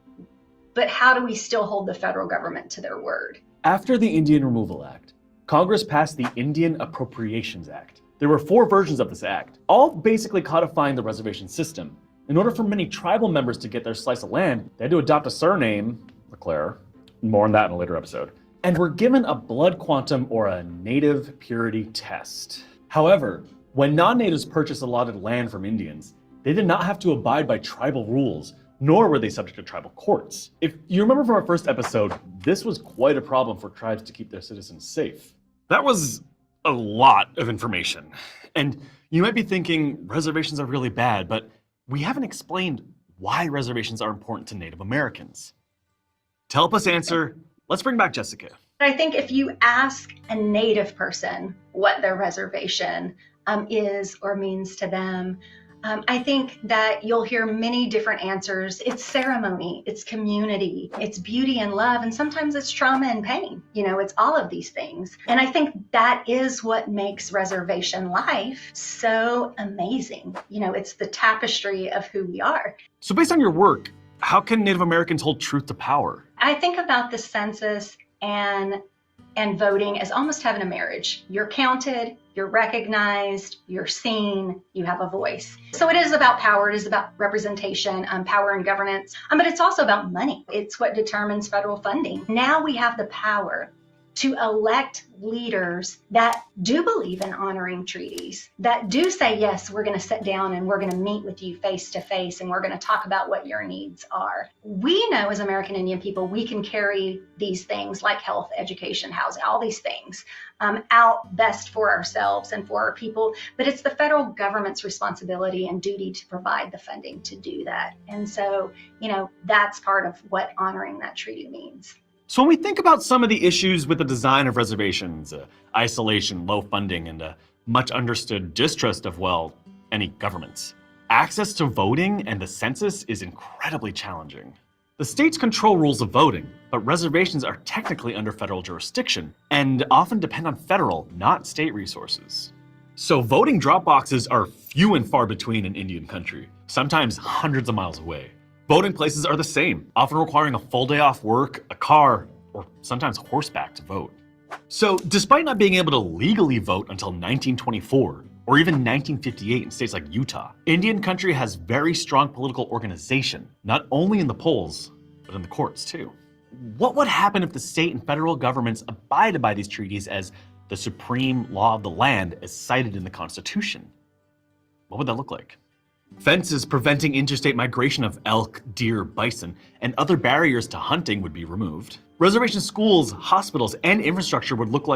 but how do we still hold the federal government to their word? After the Indian Removal Act, Congress passed the Indian Appropriations Act. There were 4 versions of this act, all basically codifying the reservation system. In order for many tribal members to get their slice of land, they had to adopt a surname LeClaire. More on that in a later episode. And were given a blood quantum or a native purity test. However, when non-natives purchased allotted land from Indians, they did not have to abide by tribal rules, nor were they subject to tribal courts. If you remember from our first episode, this was quite a problem for tribes to keep their citizens safe. That was a lot of information. And you might be thinking reservations are really bad, but we haven't explained why reservations are important to Native Americans. To help us answer, let's bring back Jessica. I think if you ask a Native person what their reservation is or means to them, I think that you'll hear many different answers. It's ceremony, it's community, it's beauty and love, and sometimes it's trauma and pain. It's all of these things. And I think that is what makes reservation life so amazing. It's the tapestry of who we are. So based on your work, how can Native Americans hold truth to power? I think about the census and voting as almost having a marriage. You're counted, you're recognized, you're seen, you have a voice. So it is about power, it is about representation, power and governance, but it's also about money. It's what determines federal funding. Now we have the power to elect leaders that do believe in honoring treaties, that do say, yes, we're going to sit down and we're going to meet with you face to face and we're going to talk about what your needs are. We know as American Indian people, we can carry these things like health, education, housing, all these things out best for ourselves and for our people, but it's the federal government's responsibility and duty to provide the funding to do that. And so, that's part of what honoring that treaty means. So when we think about some of the issues with the design of reservations, isolation, low funding, and a much understood distrust of, any governments, access to voting and the census is incredibly challenging. The states control rules of voting, but reservations are technically under federal jurisdiction and often depend on federal, not state resources. So voting drop boxes are few and far between in Indian country, sometimes hundreds of miles away. Voting places are the same, often requiring a full day off work, a car, or sometimes horseback to vote. So despite not being able to legally vote until 1924, or even 1958 in states like Utah, Indian country has very strong political organization, not only in the polls, but in the courts too. What would happen if the state and federal governments abided by these treaties as the supreme law of the land as cited in the Constitution? What would that look like? Fences preventing interstate migration of elk, deer, bison, and other barriers to hunting would be removed. Reservation schools, hospitals, and infrastructure would look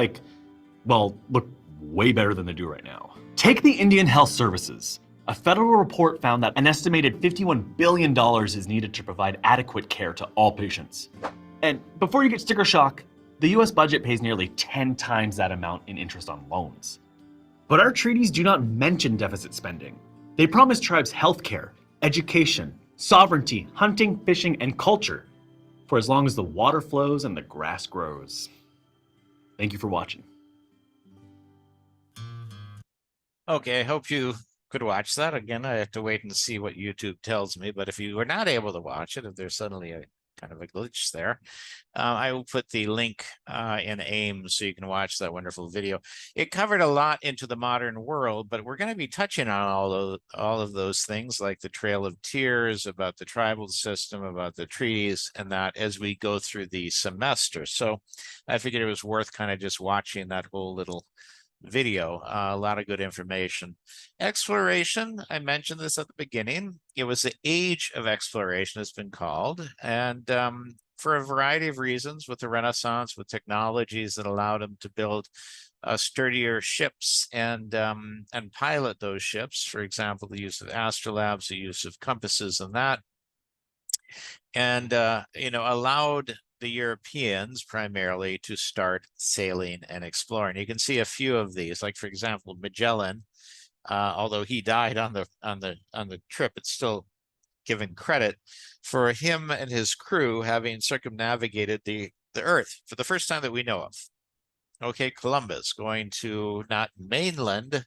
way better than they do right now. Take the Indian Health Services. A federal report found that an estimated $51 billion is needed to provide adequate care to all patients. And before you get sticker shock, the US budget pays nearly 10 times that amount in interest on loans. But our treaties do not mention deficit spending. They promise tribes healthcare, education, sovereignty, hunting, fishing, and culture for as long as the water flows and the grass grows. Thank you for watching. Okay, I hope you could watch that. Again, I have to wait and see what YouTube tells me, but if you were not able to watch it, if there's suddenly a kind of a glitch there, I will put the link in AIMS so you can watch that wonderful video. It covered a lot into the modern world, but we're going to be touching on all of those things like the Trail of Tears, about the tribal system, about the treaties, and that as we go through the semester. So I figured it was worth kind of just watching that whole little video. A lot of good information. Exploration, I mentioned this at the beginning. It was the age of exploration, it's been called, and for a variety of reasons, with the Renaissance, with technologies that allowed them to build sturdier ships and pilot those ships. For example, the use of astrolabes, the use of compasses, and that, and allowed the Europeans primarily to start sailing and exploring. You can see a few of these, like for example, Magellan, although he died on the trip, it's still given credit for him and his crew having circumnavigated the Earth for the first time that we know of. Okay, Columbus going to not mainland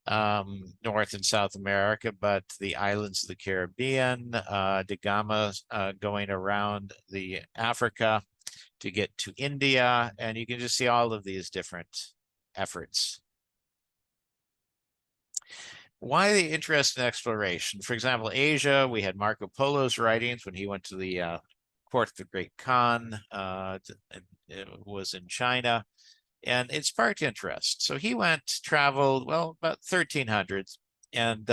North and South America, but the islands of the Caribbean, Da Gama going around the Africa to get to India, and you can just see all of these different efforts. Why the interest in exploration? For example, Asia, we had Marco Polo's writings when he went to the court of the Great Khan, it was in China, and it sparked interest. So he traveled, well, about 1300s, and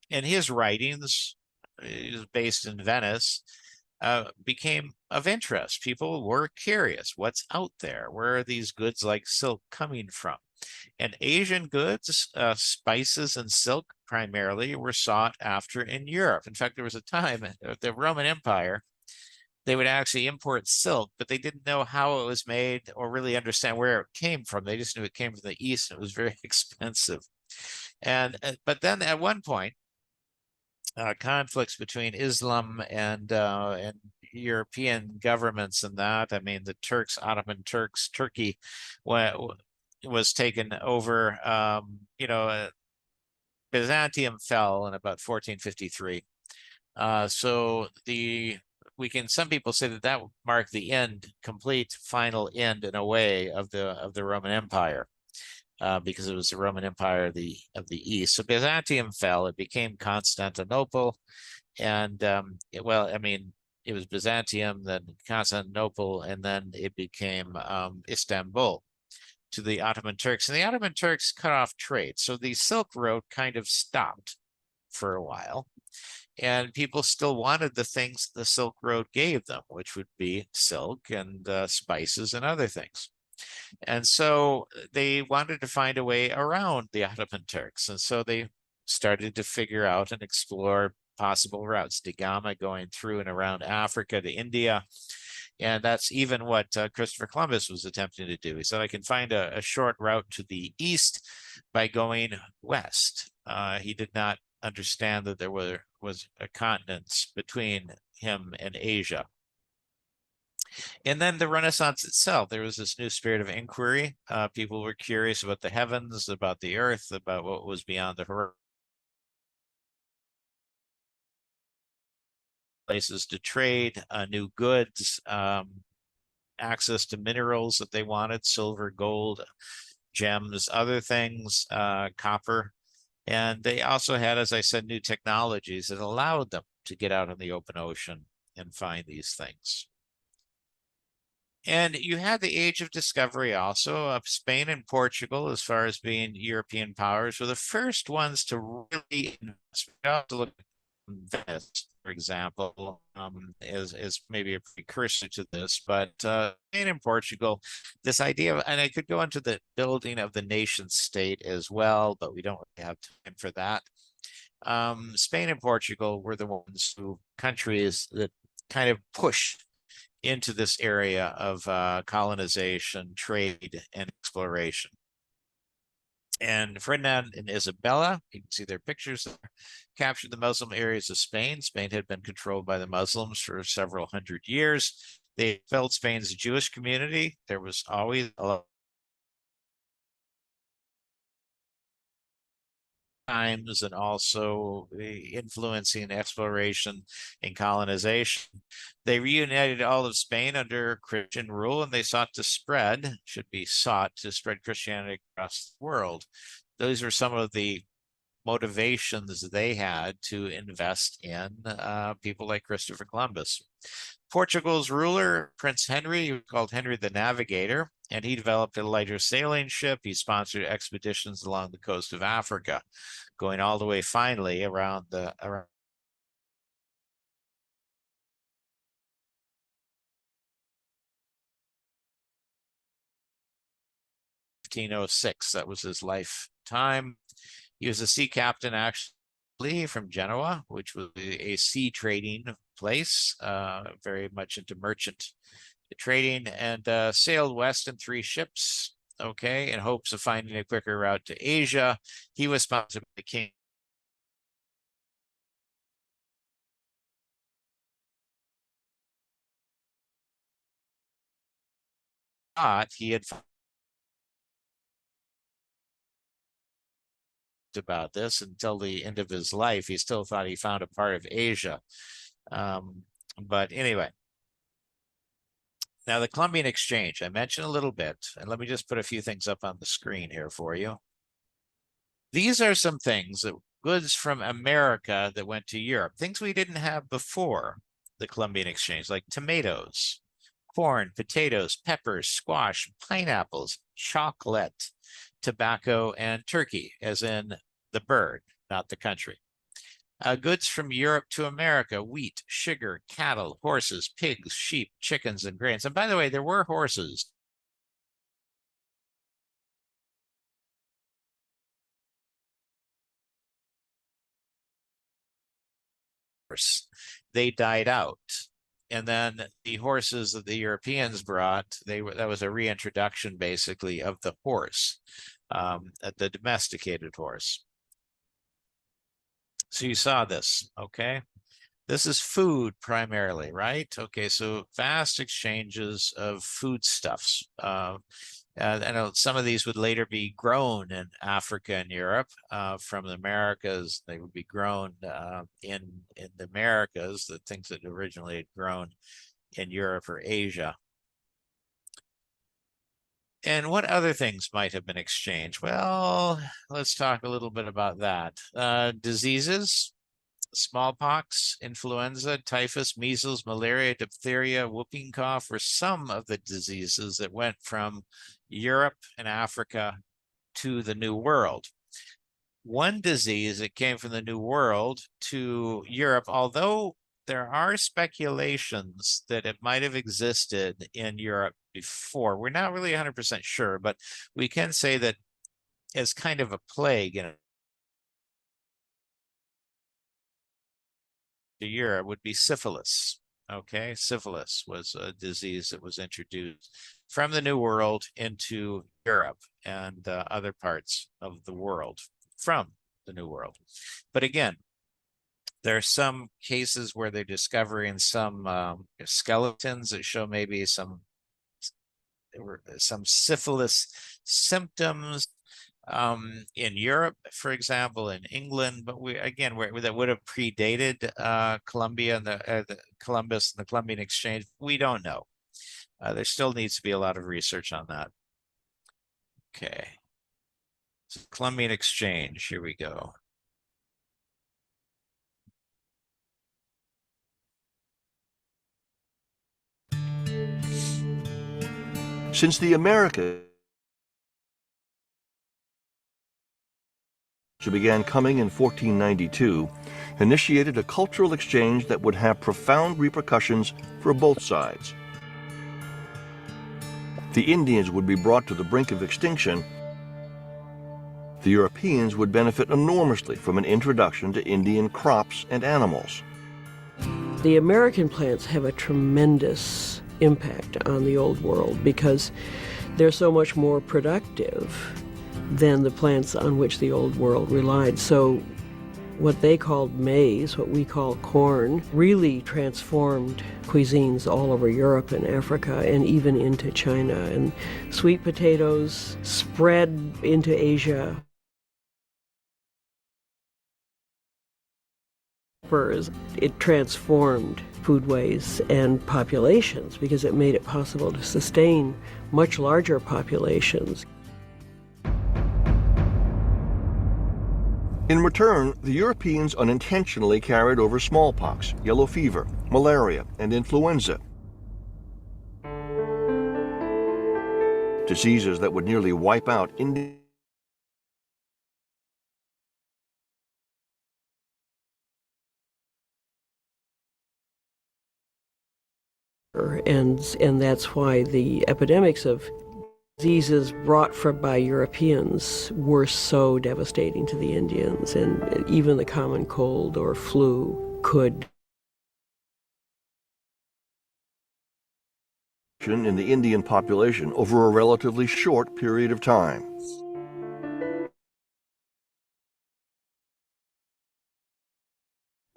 in his writings, he was based in Venice, became of interest. People were curious, what's out there? Where are these goods like silk coming from? And Asian goods, spices and silk primarily, were sought after in Europe. In fact, there was a time, the Roman Empire, they would actually import silk, but they didn't know how it was made or really understand where it came from. They just knew it came from the East, and it was very expensive. And but then at one point, conflicts between Islam and European governments, and that, I mean, the Turks, Ottoman Turks, Turkey was taken over. Byzantium fell in about 1453. So some people say that marked the end, complete, final end in a way of the Roman Empire, because it was the Roman Empire of the East. So Byzantium fell; it became Constantinople, and it was Byzantium, then Constantinople, and then it became Istanbul to the Ottoman Turks. And the Ottoman Turks cut off trade, so the Silk Road kind of stopped for a while. And people still wanted the things the Silk Road gave them, which would be silk and spices and other things. And so they wanted to find a way around the Ottoman Turks. And so they started to figure out and explore possible routes, Da Gama going through and around Africa to India. And that's even what Christopher Columbus was attempting to do. He said, I can find a short route to the east by going west. He did not understand that there was a continent between him and Asia. And then the Renaissance itself, there was this new spirit of inquiry. People were curious about the heavens, about the earth, about what was beyond the horizon. Places to trade, new goods, access to minerals that they wanted, silver, gold, gems, other things, copper. And they also had, as I said, new technologies that allowed them to get out in the open ocean and find these things. And you had the age of discovery also of Spain and Portugal, as far as being European powers, were the first ones to really invest. We have to look at Venice, for example, is maybe a precursor to this, but Spain and Portugal, this idea of, and I could go into the building of the nation state as well, but we don't really have time for that. Spain and Portugal were the countries that kind of pushed into this area of colonization, trade, and exploration. And Ferdinand and Isabella, you can see their pictures there, captured the Muslim areas of Spain. Spain had been controlled by the Muslims for several hundred years. They filled Spain's Jewish community. There was always a lot times, and also influencing exploration and colonization. They reunited all of Spain under Christian rule, and they sought to spread Christianity across the world. Those are some of the motivations they had to invest in people like Christopher Columbus. Portugal's ruler, Prince Henry, he was called Henry the Navigator, and he developed a lighter sailing ship. He sponsored expeditions along the coast of Africa, going all the way finally around 1506. That was his lifetime. He was a sea captain, actually, from Genoa, which was a sea trading place, very much into merchant trading, and sailed west in 3 ships, okay, in hopes of finding a quicker route to Asia. He was sponsored by the king. He had about this until the end of his life. He still thought he found a part of Asia. But anyway, now the Columbian Exchange, I mentioned a little bit, and let me just put a few things up on the screen here for you. These are some things, that goods from America that went to Europe, things we didn't have before. the Columbian exchange, like tomatoes, corn, potatoes, peppers, squash, pineapples, chocolate, tobacco, and turkey, as in the bird, not the country. Goods from Europe to America: wheat, sugar, cattle, horses, pigs, sheep, chickens, and grains. And by the way, there were horses. They died out. And then the horses that the Europeans brought, that was a reintroduction basically of the horse, the domesticated horse. So you saw this, okay? This is food primarily, right? Okay, so vast exchanges of foodstuffs. I know some of these would later be grown in Africa and Europe. From the Americas, they would be grown in the Americas, the things that originally had grown in Europe or Asia. And what other things might have been exchanged? Well, let's talk a little bit about that. Diseases: smallpox, influenza, typhus, measles, malaria, diphtheria, whooping cough were some of the diseases that went from Europe and Africa to the New World. One disease that came from the New World to Europe, although there are speculations that it might have existed in Europe before. We're not really 100% sure, but we can say that as kind of a plague in Europe would be syphilis. Okay, syphilis was a disease that was introduced from the New World into Europe and other parts of the world from the New World. But again, there are some cases where they're discovering some skeletons that show maybe some syphilis symptoms in Europe, for example, in England, but that would have predated Columbia and the Columbus and the Columbian exchange. We don't know. There still needs to be a lot of research on that. Okay, so Columbian exchange. Here we go. Since the Americas who began coming in 1492, initiated a cultural exchange that would have profound repercussions for both sides. The Indians would be brought to the brink of extinction. The Europeans would benefit enormously from an introduction to Indian crops and animals. The American plants have a tremendous impact on the Old World because they're so much more productive than the plants on which the Old World relied. So what they called maize, what we call corn, really transformed cuisines all over Europe and Africa and even into China. And sweet potatoes spread into Asia. It transformed foodways and populations because it made it possible to sustain much larger populations. In return, the Europeans unintentionally carried over smallpox, yellow fever, malaria, and influenza. Diseases that would nearly wipe out India. And that's why the epidemics of diseases brought by Europeans were so devastating to the Indians, and even the common cold or flu could. In the Indian population over a relatively short period of time.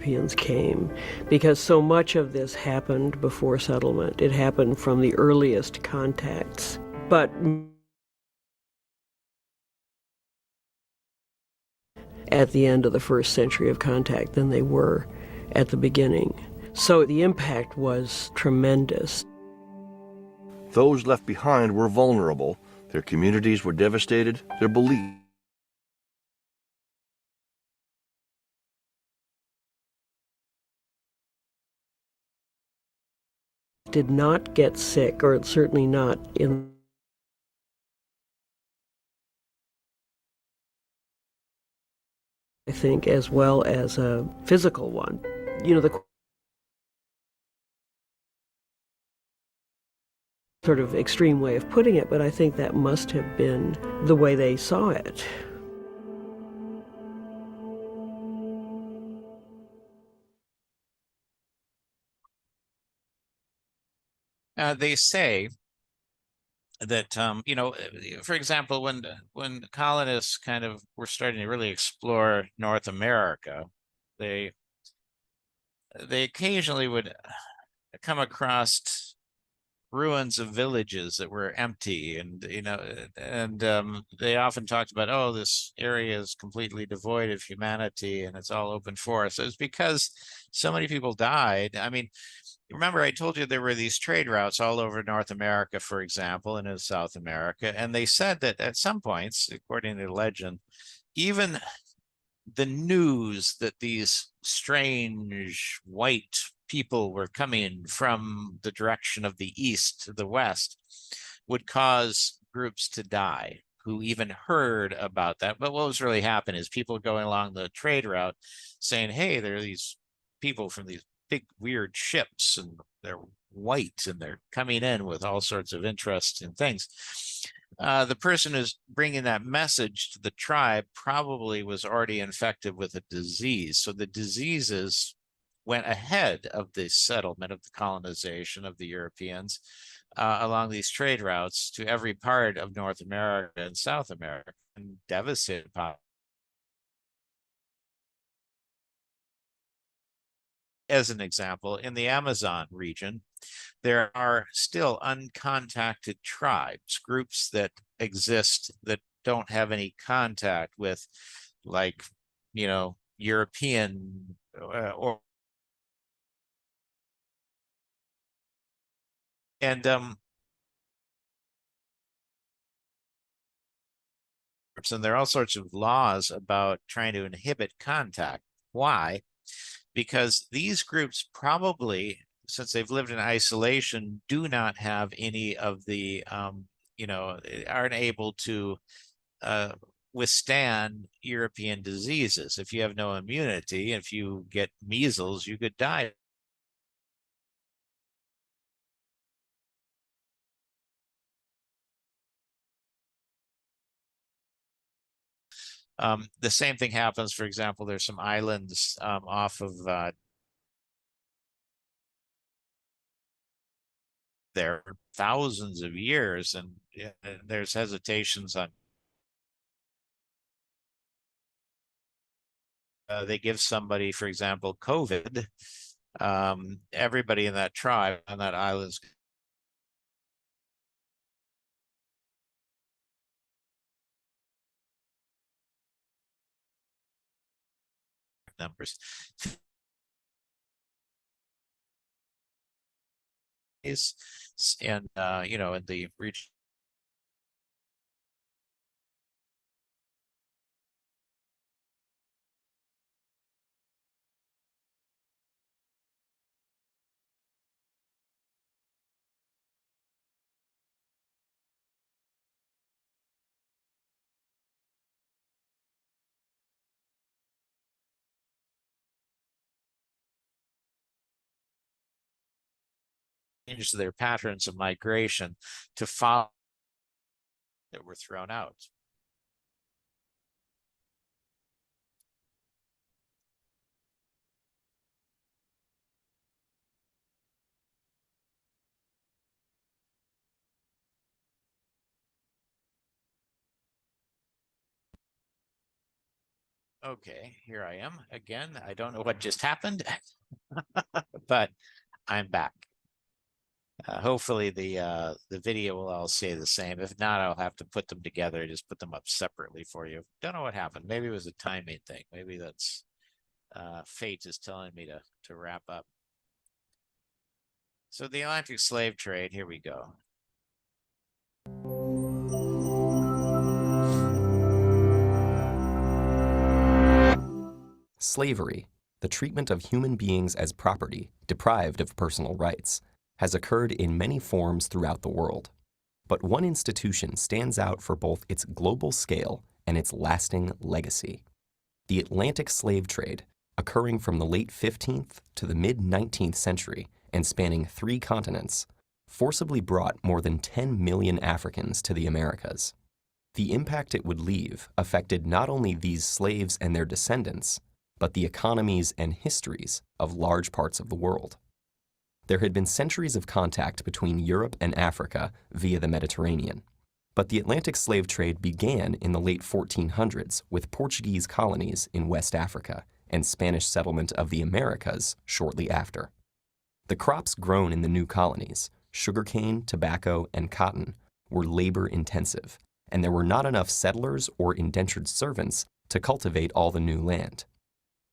Europeans came because so much of this happened before settlement. It happened from the earliest contacts. But at the end of the first century of contact than they were at the beginning. So the impact was tremendous. Those left behind were vulnerable. Their communities were devastated. Their beliefs did not get sick, or certainly not in, I think, as well as a physical one. The sort of extreme way of putting it, but I think that must have been the way they saw it. They say that for example, when colonists kind of were starting to really explore North America, they occasionally would come across ruins of villages that were empty, and they often talked about, oh, this area is completely devoid of humanity and it's all open forest. It's because so many people died. I mean, remember I told you there were these trade routes all over North America, for example, and in South America, and they said that at some points, according to legend, even the news that these strange white people were coming from the direction of the east to the west would cause groups to die who even heard about that. But what was really happening is people going along the trade route saying, hey, there are these people from these big weird ships and they're white and they're coming in with all sorts of interesting things. The person who's bringing that message to the tribe probably was already infected with a disease. So the diseases went ahead of the settlement, of the colonization of the Europeans along these trade routes to every part of North America and South America, and devastated populations. As an example, in the Amazon region, there are still uncontacted tribes, groups that exist that don't have any contact with, like, European or and there are all sorts of laws about trying to inhibit contact. Why? Because these groups probably, since they've lived in isolation, do not have any of the, aren't able to withstand European diseases. If you have no immunity, if you get measles, you could die. The same thing happens, for example, there's some islands off of there thousands of years, and there's hesitations on they give somebody, for example, COVID, everybody in that tribe on that island numbers. And in the region, change their patterns of migration to follow that were thrown out. Okay, here I am again. I don't know what just happened, but I'm back. Hopefully the video will all stay the same. If not, I'll have to put them together, just put them up separately for you. Don't know what happened. Maybe it was a timing thing. Maybe that's fate is telling me to wrap up. So the Atlantic slave trade, here we go. Slavery, the treatment of human beings as property, deprived of personal rights. has occurred in many forms throughout the world. But one institution stands out for both its global scale and its lasting legacy. The Atlantic slave trade, occurring from the late 15th to the mid-19th century and spanning 3 continents, forcibly brought more than 10 million Africans to the Americas. The impact it would leave affected not only these slaves and their descendants, but the economies and histories of large parts of the world. There had been centuries of contact between Europe and Africa via the Mediterranean, but the Atlantic slave trade began in the late 1400s with Portuguese colonies in West Africa and Spanish settlement of the Americas shortly after. The crops grown in the new colonies, sugarcane, tobacco, and cotton, were labor-intensive, and there were not enough settlers or indentured servants to cultivate all the new land.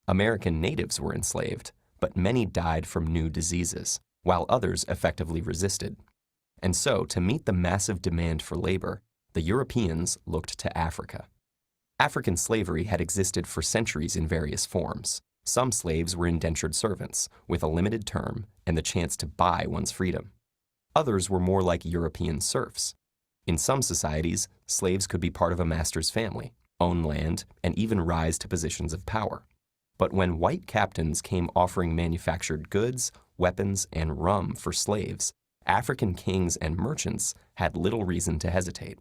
American natives were enslaved, but many died from new diseases, while others effectively resisted. And so, to meet the massive demand for labor, the Europeans looked to Africa. African slavery had existed for centuries in various forms. Some slaves were indentured servants, with a limited term and the chance to buy one's freedom. Others were more like European serfs. In some societies, slaves could be part of a master's family, own land, and even rise to positions of power. But when white captains came offering manufactured goods, weapons, and rum for slaves, African kings and merchants had little reason to hesitate.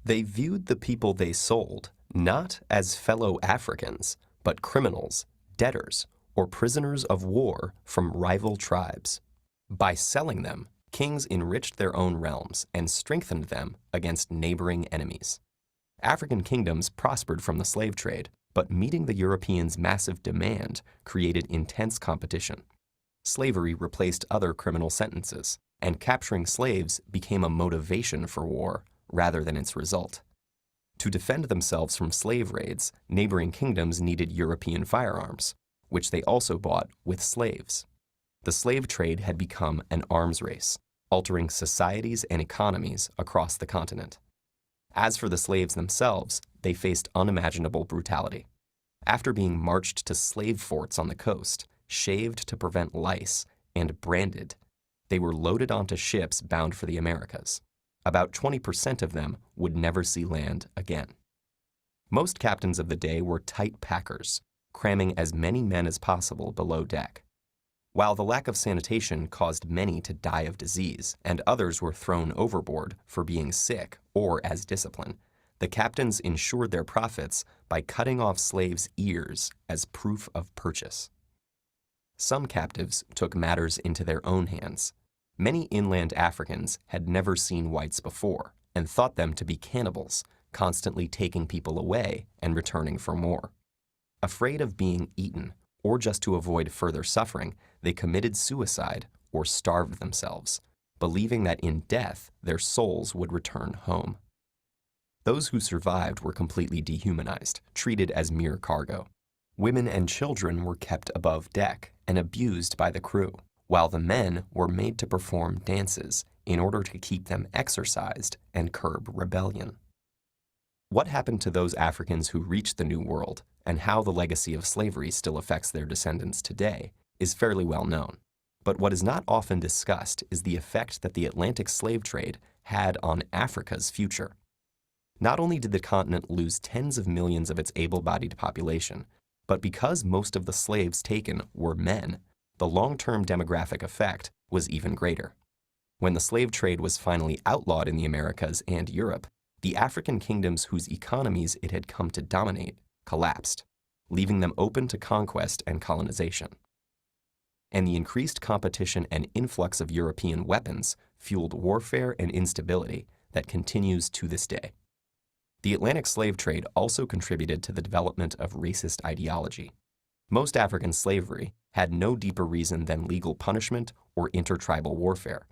They viewed the people they sold not as fellow Africans, but criminals, debtors, or prisoners of war from rival tribes. By selling them, kings enriched their own realms and strengthened them against neighboring enemies. African kingdoms prospered from the slave trade, but meeting the Europeans' massive demand created intense competition. Slavery replaced other criminal sentences, and capturing slaves became a motivation for war rather than its result. To defend themselves from slave raids, neighboring kingdoms needed European firearms, which they also bought with slaves. The slave trade had become an arms race, altering societies and economies across the continent. As for the slaves themselves, they faced unimaginable brutality. After being marched to slave forts on the coast, shaved to prevent lice, and branded, they were loaded onto ships bound for the Americas. About 20% of them would never see land again. Most captains of the day were tight packers, cramming as many men as possible below deck. While the lack of sanitation caused many to die of disease, and others were thrown overboard for being sick or as discipline, the captains ensured their profits by cutting off slaves' ears as proof of purchase. Some captives took matters into their own hands. Many inland Africans had never seen whites before and thought them to be cannibals, constantly taking people away and returning for more. Afraid of being eaten, or just to avoid further suffering, they committed suicide or starved themselves, believing that in death their souls would return home. Those who survived were completely dehumanized, treated as mere cargo. Women and children were kept above deck and abused by the crew, while the men were made to perform dances in order to keep them exercised and curb rebellion. What happened to those Africans who reached the New World, and how the legacy of slavery still affects their descendants today, is fairly well known. But what is not often discussed is the effect that the Atlantic slave trade had on Africa's future. Not only did the continent lose tens of millions of its able-bodied population, but because most of the slaves taken were men, the long-term demographic effect was even greater. When the slave trade was finally outlawed in the Americas and Europe, the African kingdoms whose economies it had come to dominate collapsed, leaving them open to conquest and colonization. And the increased competition and influx of European weapons fueled warfare and instability that continues to this day. The Atlantic slave trade also contributed to the development of racist ideology. Most African slavery had no deeper reason than legal punishment or intertribal warfare,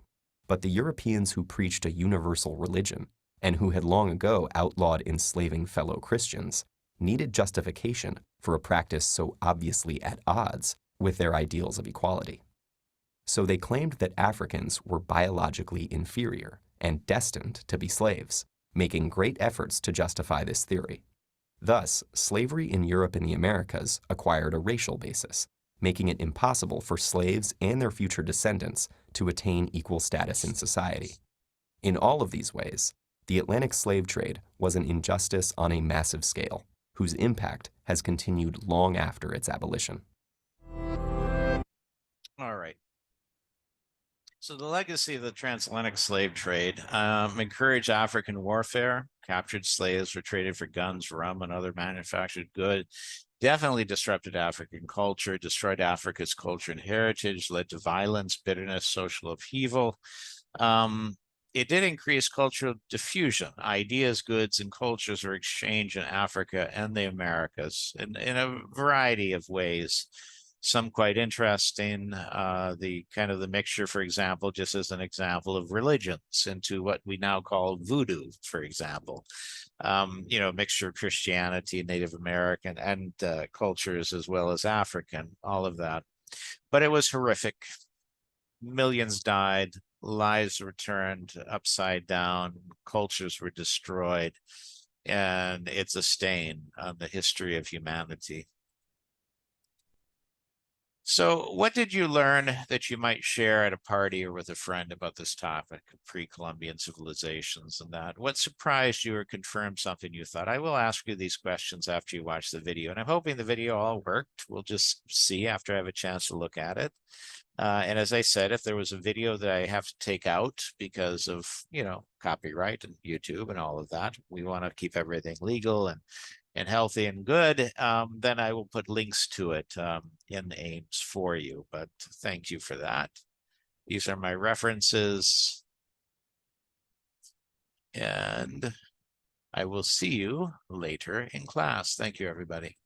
but the Europeans who preached a universal religion and who had long ago outlawed enslaving fellow Christians needed justification for a practice so obviously at odds with their ideals of equality. So they claimed that Africans were biologically inferior and destined to be slaves, making great efforts to justify this theory. Thus, slavery in Europe and the Americas acquired a racial basis, making it impossible for slaves and their future descendants to attain equal status in society. In all of these ways, the Atlantic slave trade was an injustice on a massive scale, whose impact has continued long after its abolition. All right. So the legacy of the transatlantic slave trade encouraged African warfare, captured slaves were traded for guns, rum, and other manufactured goods, definitely disrupted African culture, destroyed Africa's culture and heritage, led to violence, bitterness, social upheaval. It did increase cultural diffusion. Ideas, goods, and cultures were exchanged in Africa and the Americas in a variety of ways. Some quite interesting, the mixture, for example, just as an example of religions into what we now call voodoo, for example. Mixture of Christianity, Native American, and cultures as well as African, all of that. But it was horrific. Millions died, lives were turned upside down, cultures were destroyed, and it's a stain on the history of humanity. So what did you learn that you might share at a party or with a friend about this topic of pre-Columbian civilizations and that? What surprised you or confirmed something you thought? I will ask you these questions after you watch the video, and I'm hoping the video all worked. We'll just see after I have a chance to look at it. And as I said, if there was a video that I have to take out because of, copyright and YouTube and all of that, we want to keep everything legal and healthy and good, then I will put links to it in the Ames for you. But thank you for that. These are my references. And I will see you later in class. Thank you, everybody.